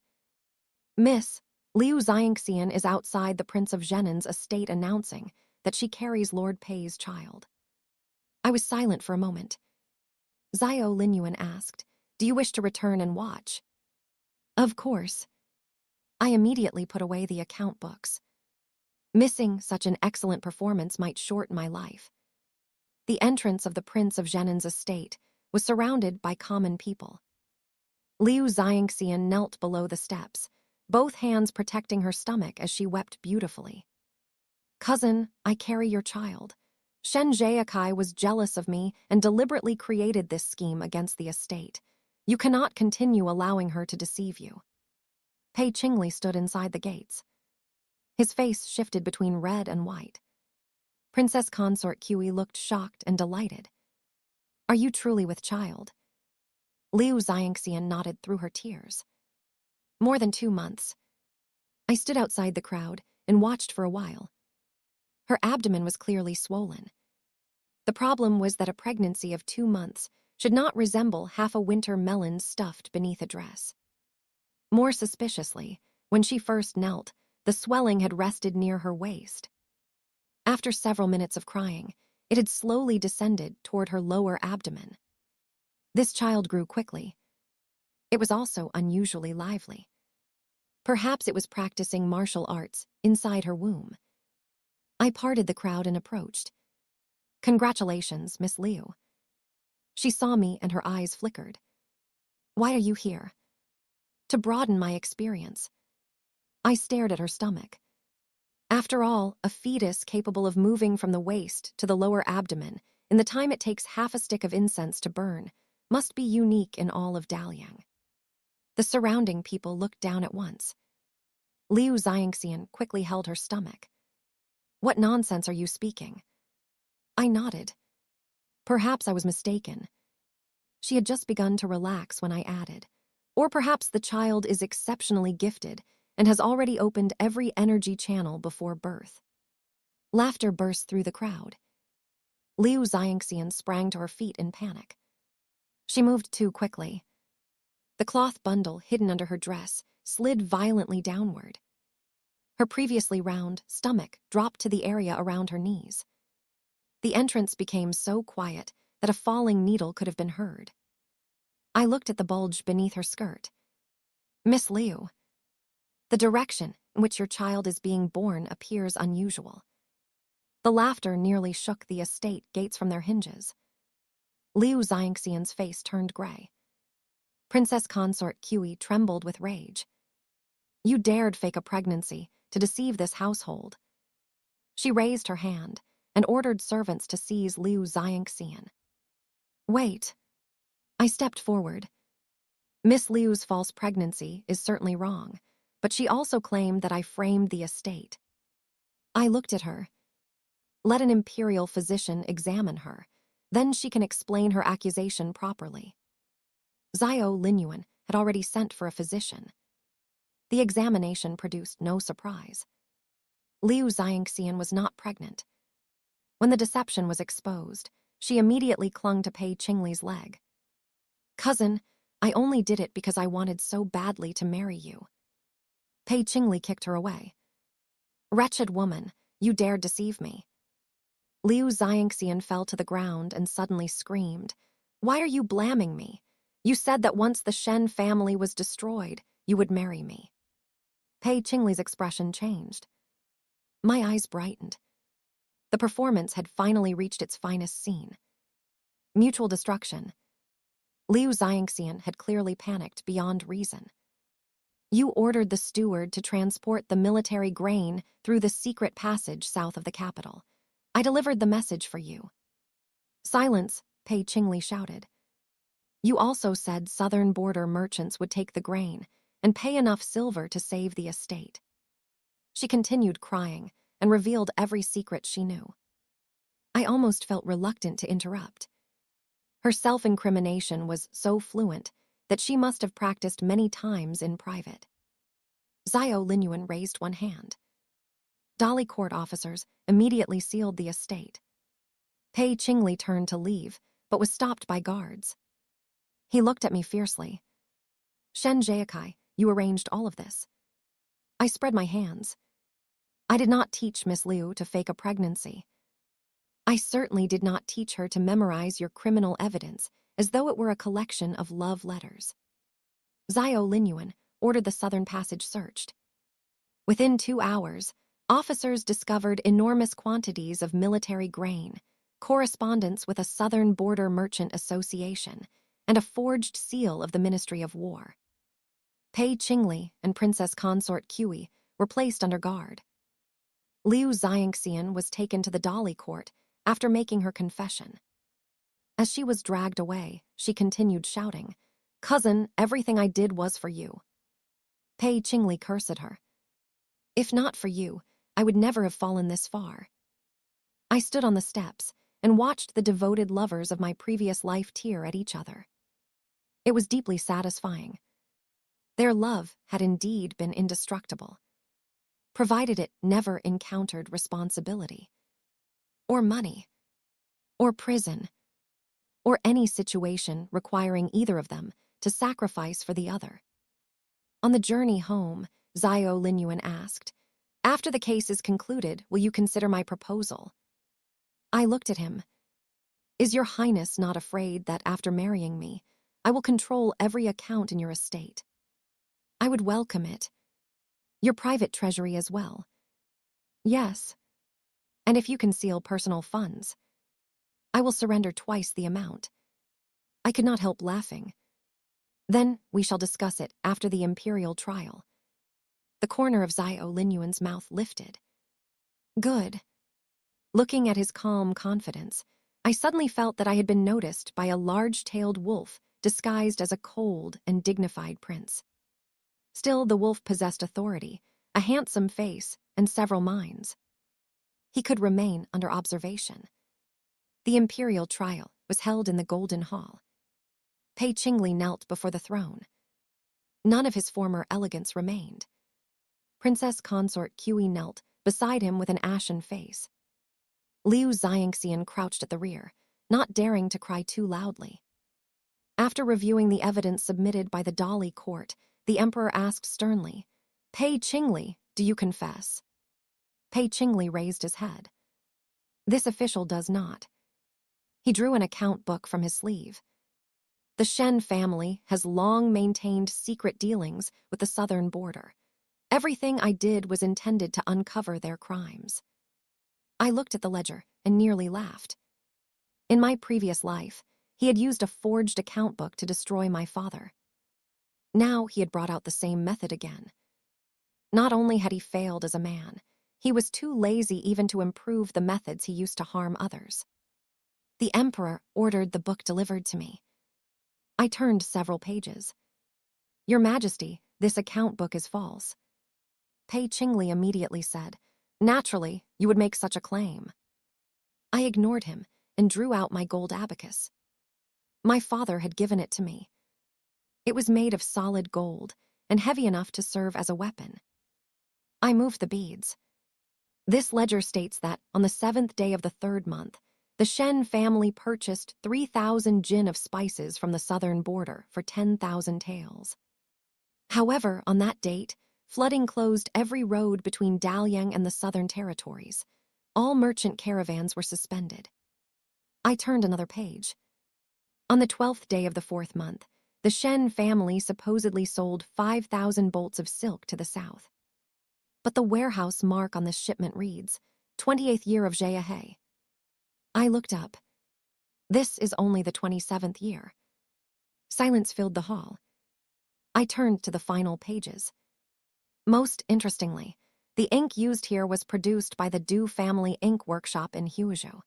Miss, Liu Xiangxian is outside the Prince of Zhenan's estate announcing that she carries Lord Pei's child. I was silent for a moment. Zio Linyuan asked, do you wish to return and watch? Of course. I immediately put away the account books. Missing such an excellent performance might shorten my life. The entrance of the Prince of Zhenan's estate was surrounded by common people. Liu Xiangxian knelt below the steps, both hands protecting her stomach as she wept beautifully. Cousin, I carry your child. Shen Zheakai was jealous of me and deliberately created this scheme against the estate. You cannot continue allowing her to deceive you. Pei Qingli stood inside the gates. His face shifted between red and white. Princess Consort Kui looked shocked and delighted. Are you truly with child? Liu Xiangxian nodded through her tears. More than 2 months. I stood outside the crowd and watched for a while. Her abdomen was clearly swollen. The problem was that a pregnancy of 2 months should not resemble half a winter melon stuffed beneath a dress. More suspiciously, when she first knelt, the swelling had rested near her waist. After several minutes of crying, it had slowly descended toward her lower abdomen. This child grew quickly. It was also unusually lively. Perhaps it was practicing martial arts inside her womb. I parted the crowd and approached. Congratulations, Miss Liu. She saw me and her eyes flickered. Why are you here? To broaden my experience. I stared at her stomach. After all, a fetus capable of moving from the waist to the lower abdomen in the time it takes half a stick of incense to burn must be unique in all of Daliang. The surrounding people looked down at once. Liu Xiangxian quickly held her stomach. What nonsense are you speaking? I nodded. Perhaps I was mistaken. She had just begun to relax when I added. Or perhaps the child is exceptionally gifted and has already opened every energy channel before birth. Laughter burst through the crowd. Liu Xiangxian sprang to her feet in panic. She moved too quickly. The cloth bundle hidden under her dress slid violently downward. Her previously round stomach dropped to the area around her knees. The entrance became so quiet that a falling needle could have been heard. I looked at the bulge beneath her skirt. Miss Liu, the direction in which your child is being born appears unusual. The laughter nearly shook the estate gates from their hinges. Liu Xiangxian's face turned gray. Princess Consort Kui trembled with rage. You dared fake a pregnancy to deceive this household. She raised her hand and ordered servants to seize Liu Xiangxian. Wait. I stepped forward. Miss Liu's false pregnancy is certainly wrong, but she also claimed that I framed the estate. I looked at her. Let an imperial physician examine her, then she can explain her accusation properly. Xiao Linyuan had already sent for a physician. The examination produced no surprise. Liu Xiangxian was not pregnant. When the deception was exposed, she immediately clung to Pei Qingli's leg. Cousin, I only did it because I wanted so badly to marry you. Pei Qingli kicked her away. Wretched woman, you dared deceive me. Liu Xiangxian fell to the ground and suddenly screamed. Why are you blaming me? You said that once the Shen family was destroyed, you would marry me. Pei Qingli's expression changed. My eyes brightened. The performance had finally reached its finest scene. Mutual destruction. Liu Xiangxian had clearly panicked beyond reason. You ordered the steward to transport the military grain through the secret passage south of the capital. I delivered the message for you. Silence, Pei Qingli shouted. You also said southern border merchants would take the grain and pay enough silver to save the estate. She continued crying and revealed every secret she knew. I almost felt reluctant to interrupt. Her self-incrimination was so fluent that she must have practiced many times in private. Xiao Linyuan raised one hand. Dali court officers immediately sealed the estate. Pei Qingli turned to leave, but was stopped by guards. He looked at me fiercely. Shen Jiakai, you arranged all of this. I spread my hands. I did not teach Miss Liu to fake a pregnancy. I certainly did not teach her to memorize your criminal evidence as though it were a collection of love letters. Xiao Linyuan ordered the southern passage searched. Within 2 hours, officers discovered enormous quantities of military grain, correspondence with a Southern Border Merchant Association, and a forged seal of the Ministry of War. Pei Qingli and Princess Consort Kui were placed under guard. Liu Xiangxian was taken to the Dali court after making her confession. As she was dragged away, she continued shouting, Cousin, everything I did was for you. Pei Qingli cursed her. If not for you, I would never have fallen this far. I stood on the steps and watched the devoted lovers of my previous life tear at each other. It was deeply satisfying. Their love had indeed been indestructible, provided it never encountered responsibility, or money, or prison, or any situation requiring either of them to sacrifice for the other. On the journey home, Xiao Linyuan asked, After the case is concluded, will you consider my proposal? I looked at him. Is your highness not afraid that after marrying me, I will control every account in your estate? I would welcome it. Your private treasury as well. Yes. And if you conceal personal funds, I will surrender twice the amount. I could not help laughing. Then we shall discuss it after the imperial trial. The corner of Xiao Linyuan's mouth lifted. Good. Looking at his calm confidence, I suddenly felt that I had been noticed by a large-tailed wolf disguised as a cold and dignified prince. Still, the wolf possessed authority, a handsome face, and several minds. He could remain under observation. The imperial trial was held in the Golden Hall. Pei Qingli knelt before the throne. None of his former elegance remained. Princess consort Kui knelt beside him with an ashen face. Liu Xiangxian crouched at the rear, not daring to cry too loudly. After reviewing the evidence submitted by the Dali court, the emperor asked sternly, "Pei Qingli, do you confess?" Pei Qingli raised his head. "This official does not." He drew an account book from his sleeve. "The Shen family has long maintained secret dealings with the southern border. Everything I did was intended to uncover their crimes." I looked at the ledger and nearly laughed. In my previous life, he had used a forged account book to destroy my father. Now he had brought out the same method again. Not only had he failed as a man, he was too lazy even to improve the methods he used to harm others. The emperor ordered the book delivered to me. I turned several pages. "Your Majesty, this account book is false." Pei Qingli immediately said, "Naturally, you would make such a claim." I ignored him and drew out my gold abacus. My father had given it to me. It was made of solid gold and heavy enough to serve as a weapon. I moved the beads. "This ledger states that, on the 7th day of the 3rd month, the Shen family purchased 3,000 jin of spices from the southern border for 10,000 taels. However, on that date, flooding closed every road between Dalian and the southern territories. All merchant caravans were suspended." I turned another page. "On the 12th day of the 4th month, the Shen family supposedly sold 5,000 bolts of silk to the south. But the warehouse mark on this shipment reads, 28th year of Zheyahe." I looked up. This is only the 27th year. Silence filled the hall. I turned to the final pages. Most interestingly, the ink used here was produced by the Du family ink workshop in Huzhou.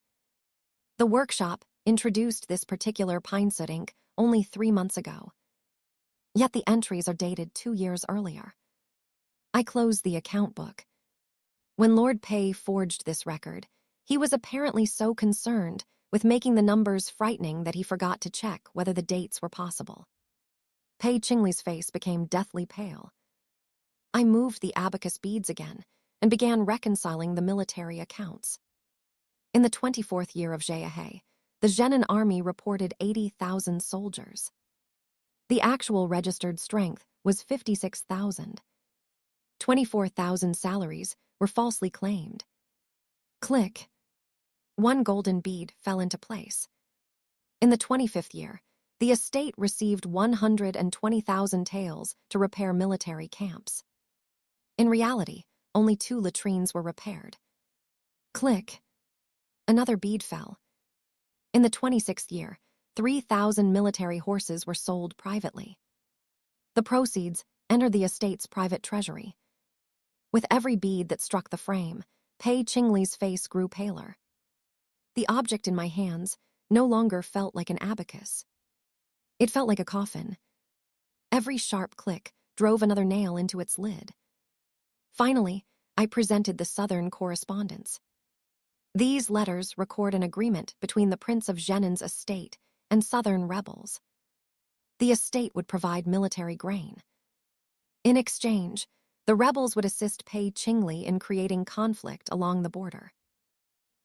The workshop introduced this particular pinesoot ink only 3 months ago. Yet the entries are dated 2 years earlier. I closed the account book. When Lord Pei forged this record, he was apparently so concerned with making the numbers frightening that he forgot to check whether the dates were possible. Pei Qingli's face became deathly pale. I moved the abacus beads again and began reconciling the military accounts. In the 24th year of Zheyahe, the Zhenan army reported 80,000 soldiers. The actual registered strength was 56,000. 24,000 salaries were falsely claimed. Click. One golden bead fell into place. In the 25th year, the estate received 120,000 taels to repair military camps. In reality, only 2 latrines were repaired. Click. Another bead fell. In the 26th year, 3,000 military horses were sold privately. The proceeds entered the estate's private treasury. With every bead that struck the frame, Pei Qingli's face grew paler. The object in my hands no longer felt like an abacus. It felt like a coffin. Every sharp click drove another nail into its lid. Finally, I presented the southern correspondence. These letters record an agreement between the Prince of Zhenan's estate and southern rebels. The estate would provide military grain. In exchange, the rebels would assist Pei Qingli in creating conflict along the border.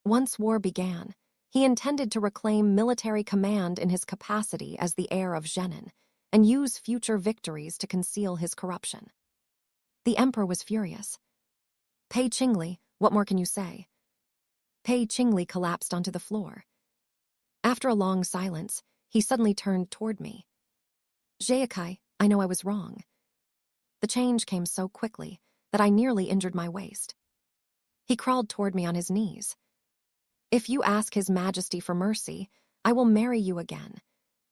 Once war began, he intended to reclaim military command in his capacity as the heir of Zhenan and use future victories to conceal his corruption. The emperor was furious. "Pei Qingli, what more can you say?" Pei Qingli collapsed onto the floor. After a long silence, he suddenly turned toward me. "Zheyakai, I know I was wrong." The change came so quickly that I nearly injured my waist. He crawled toward me on his knees. "If you ask His Majesty for mercy, I will marry you again.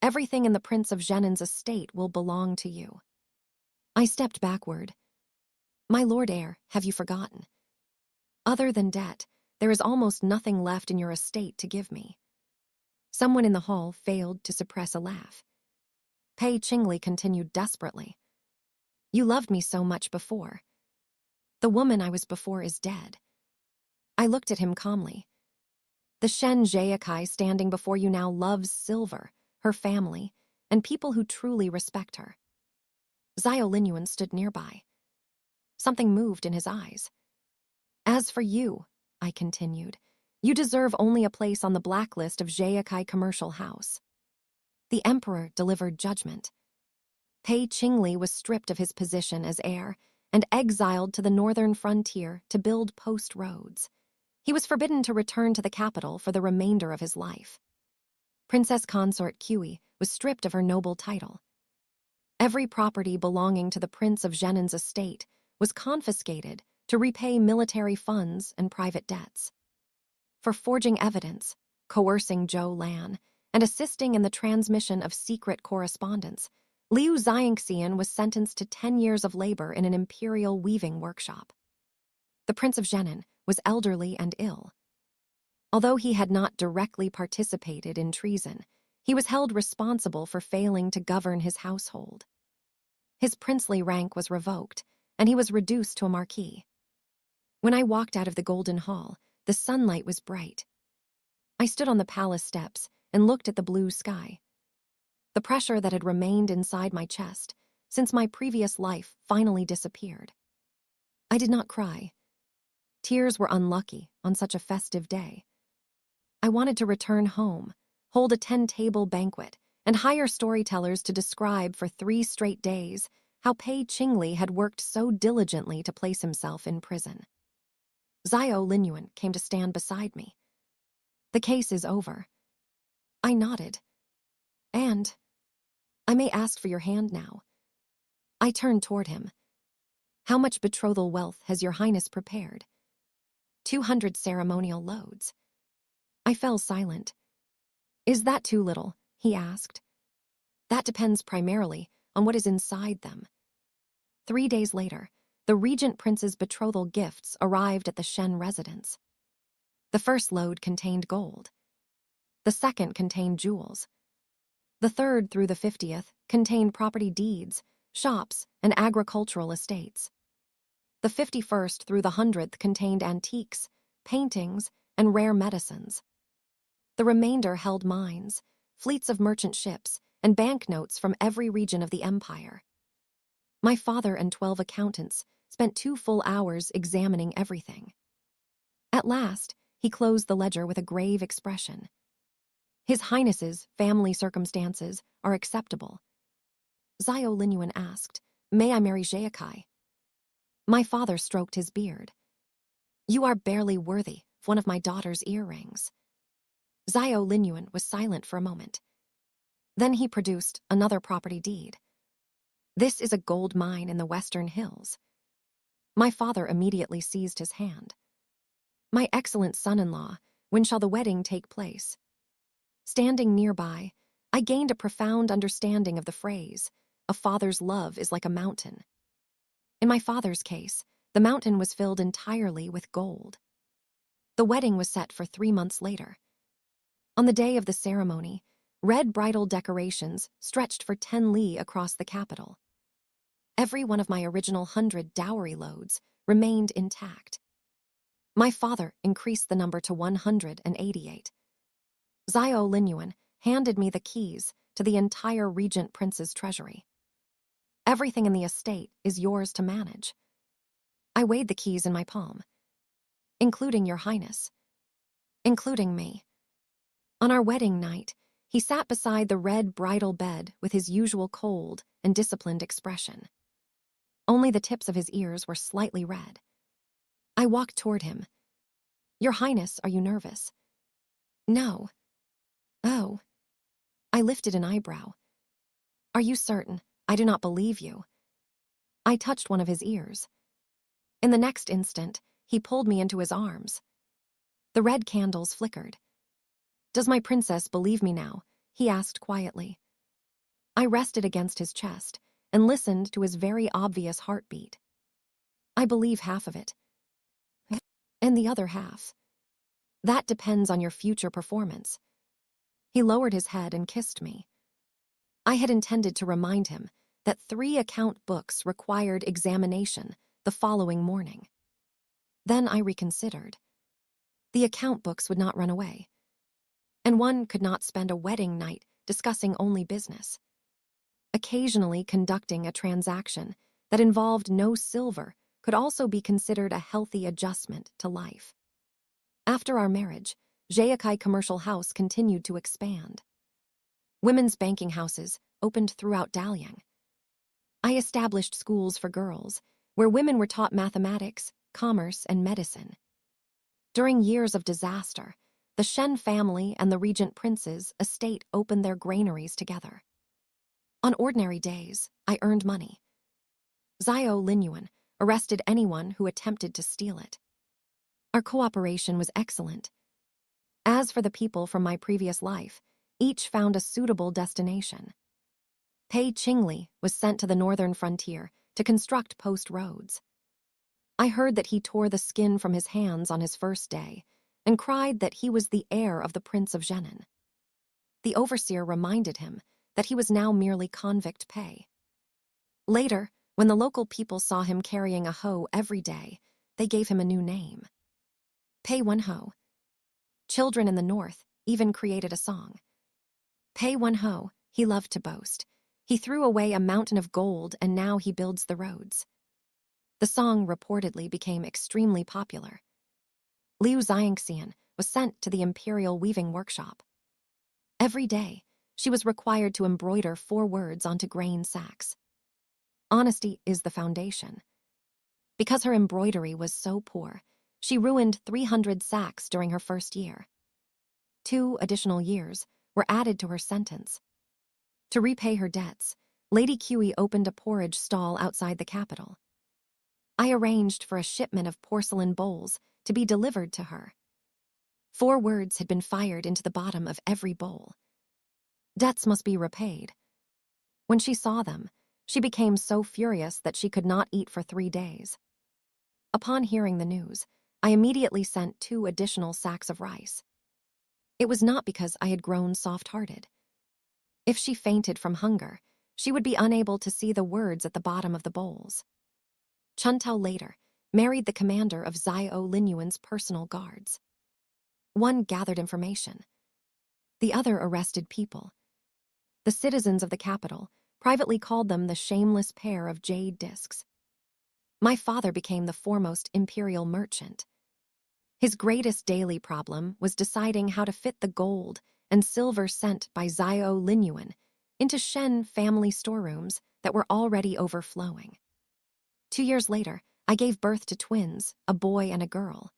Everything in the Prince of Zhenan's estate will belong to you." I stepped backward. "My lord heir, have you forgotten? Other than debt, there is almost nothing left in your estate to give me." Someone in the hall failed to suppress a laugh. Pei Qingli continued desperately. "You loved me so much before. The woman I was before is dead." I looked at him calmly. "The Shen Zheyakai standing before you now loves Silver, her family, and people who truly respect her." Zhao Linyuan stood nearby. Something moved in his eyes. As for you, I continued, you deserve only a place on the blacklist of Zheyakai Commercial House. The emperor delivered judgment. Pei Qingli was stripped of his position as heir and exiled to the northern frontier to build post roads. He was forbidden to return to the capital for the remainder of his life. Princess Consort Kui was stripped of her noble title. Every property belonging to the Prince of Zhenen's estate was confiscated to repay military funds and private debts. For forging evidence, coercing Zhou Lan, and assisting in the transmission of secret correspondence, Liu Xiangxian was sentenced to 10 years of labor in an imperial weaving workshop. The Prince of Zhenen was elderly and ill. Although he had not directly participated in treason, he was held responsible for failing to govern his household. His princely rank was revoked, and he was reduced to a marquis. When I walked out of the Golden Hall, the sunlight was bright. I stood on the palace steps and looked at the blue sky. The pressure that had remained inside my chest since my previous life finally disappeared. I did not cry. Tears were unlucky on such a festive day. I wanted to return home, hold a 10-table banquet, and hire storytellers to describe for 3 straight days how Pei Qingli had worked so diligently to place himself in prison. Xiao Linyuan came to stand beside me. The case is over. I nodded. And I may ask for your hand now. I turned toward him. How much betrothal wealth has your highness prepared? 200 ceremonial loads. I fell silent. Is that too little? He asked. That depends primarily on what is inside them. 3 days later, the regent prince's betrothal gifts arrived at the Shen residence. The first load contained gold. The second contained jewels. The third through the 50th contained property deeds, shops, and agricultural estates. The 51st through the 100th contained antiques, paintings, and rare medicines. The remainder held mines, fleets of merchant ships, and banknotes from every region of the empire. My father and 12 accountants spent 2 full hours examining everything. At last, he closed the ledger with a grave expression. His Highness's family circumstances are acceptable. Xiao Linyuan asked, May I marry Zheyakai? My father stroked his beard. You are barely worthy of one of my daughter's earrings. Xiao Linyuan was silent for a moment. Then he produced another property deed. This is a gold mine in the Western Hills. My father immediately seized his hand. My excellent son-in-law, when shall the wedding take place? Standing nearby, I gained a profound understanding of the phrase, a father's love is like a mountain. In my father's case, the mountain was filled entirely with gold. The wedding was set for 3 months later. On the day of the ceremony, red bridal decorations stretched for 10 li across the capital. Every one of my original 100 dowry loads remained intact. My father increased the number to 188. Xiao Linyuan handed me the keys to the entire regent prince's treasury. Everything in the estate is yours to manage. I weighed the keys in my palm. Including your highness. Including me. On our wedding night, he sat beside the red bridal bed with his usual cold and disciplined expression. Only the tips of his ears were slightly red. I walked toward him. Your highness, are you nervous? No. Oh. I lifted an eyebrow. Are you certain? I do not believe you. I touched one of his ears. In the next instant, he pulled me into his arms. The red candles flickered. Does my princess believe me now? He asked quietly. I rested against his chest and listened to his very obvious heartbeat. I believe half of it. And the other half. That depends on your future performance. He lowered his head and kissed me. I had intended to remind him that 3 account books required examination the following morning. Then I reconsidered. The account books would not run away. And one could not spend a wedding night discussing only business. Occasionally conducting a transaction that involved no silver could also be considered a healthy adjustment to life. After our marriage, Jayakai Commercial House continued to expand. Women's banking houses opened throughout Dalian. I established schools for girls, where women were taught mathematics, commerce, and medicine. During years of disaster, the Shen family and the regent prince's estate opened their granaries together. On ordinary days, I earned money. Xiao Linyuan arrested anyone who attempted to steal it. Our cooperation was excellent. As for the people from my previous life, each found a suitable destination. Pei Qingli was sent to the northern frontier to construct post roads. I heard that he tore the skin from his hands on his first day and cried that he was the heir of the Prince of Zhenan. The overseer reminded him that he was now merely convict Pei. Later, when the local people saw him carrying a hoe every day, they gave him a new name. Pei Wenho. Children in the north even created a song. Pei Wenho, he loved to boast. He threw away a mountain of gold and now he builds the roads. The song reportedly became extremely popular. Liu Xiangxian was sent to the imperial weaving workshop. Every day, she was required to embroider 4 words onto grain sacks. Honesty is the foundation. Because her embroidery was so poor, she ruined 300 sacks during her first year. 2 additional years were added to her sentence. To repay her debts, Lady Qi opened a porridge stall outside the capital. I arranged for a shipment of porcelain bowls to be delivered to her. 4 words had been fired into the bottom of every bowl. Debts must be repaid. When she saw them, she became so furious that she could not eat for 3 days. Upon hearing the news, I immediately sent 2 additional sacks of rice. It was not because I had grown soft-hearted. If she fainted from hunger, she would be unable to see the words at the bottom of the bowls. Chuntao later married the commander of Xiao Linyuan's personal guards. One gathered information. The other arrested people. The citizens of the capital privately called them the shameless pair of jade discs. My father became the foremost imperial merchant. His greatest daily problem was deciding how to fit the gold and silver sent by Xiao Linyuan into Shen family storerooms that were already overflowing. 2 years later, I gave birth to twins, a boy and a girl.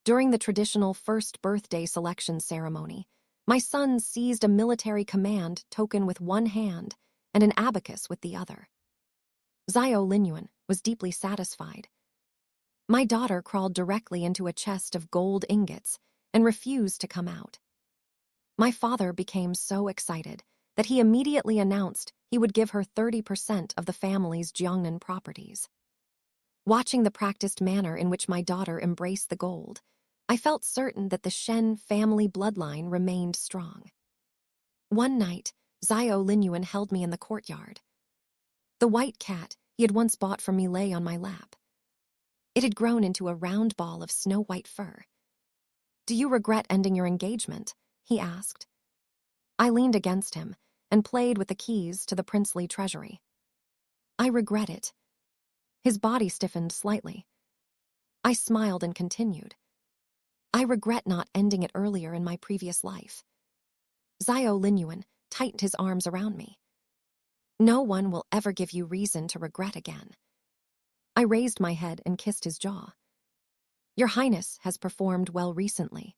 During the traditional first birthday selection ceremony, my son seized a military command token with one hand and an abacus with the other. Xiao Linyuan was deeply satisfied. My daughter crawled directly into a chest of gold ingots and refused to come out. My father became so excited that he immediately announced he would give her 30% of the family's Jiangnan properties. Watching the practiced manner in which my daughter embraced the gold, I felt certain that the Shen family bloodline remained strong. One night, Xiao Linyuan held me in the courtyard. The white cat he had once bought for me lay on my lap. It had grown into a round ball of snow-white fur. "Do you regret ending your engagement?" he asked. I leaned against him and played with the keys to the princely treasury. "I regret it." His body stiffened slightly. I smiled and continued. "I regret not ending it earlier in my previous life." Xiao Linyuan tightened his arms around me. "No one will ever give you reason to regret again." I raised my head and kissed his jaw. "Your Highness has performed well recently.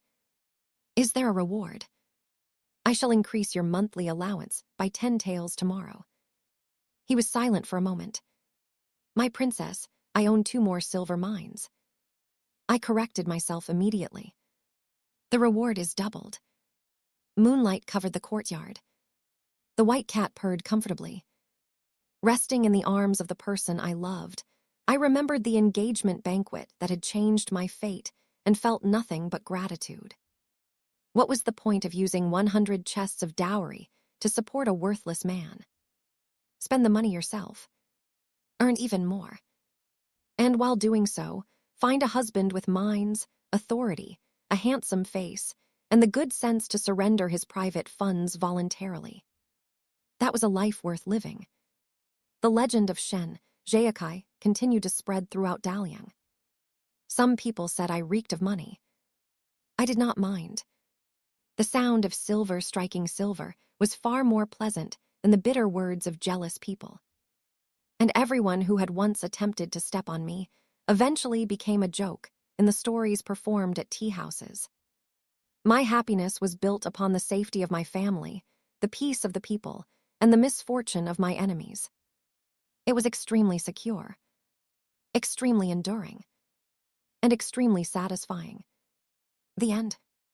Is there a reward?" "I shall increase your monthly allowance by 10 taels tomorrow." He was silent for a moment. "My princess, I own 2 more silver mines." I corrected myself immediately. "The reward is doubled." Moonlight covered the courtyard. The white cat purred comfortably. Resting in the arms of the person I loved, I remembered the engagement banquet that had changed my fate and felt nothing but gratitude. What was the point of using 100 chests of dowry to support a worthless man? Spend the money yourself. Earn even more. And while doing so, find a husband with mines, authority, a handsome face, and the good sense to surrender his private funds voluntarily. That was a life worth living. The legend of Shen, Jayakai, continued to spread throughout Dalian. Some people said I reeked of money. I did not mind. The sound of silver striking silver was far more pleasant than the bitter words of jealous people. And everyone who had once attempted to step on me eventually became a joke in the stories performed at tea houses. My happiness was built upon the safety of my family, the peace of the people, and the misfortune of my enemies. It was extremely secure, extremely enduring, and extremely satisfying. The end.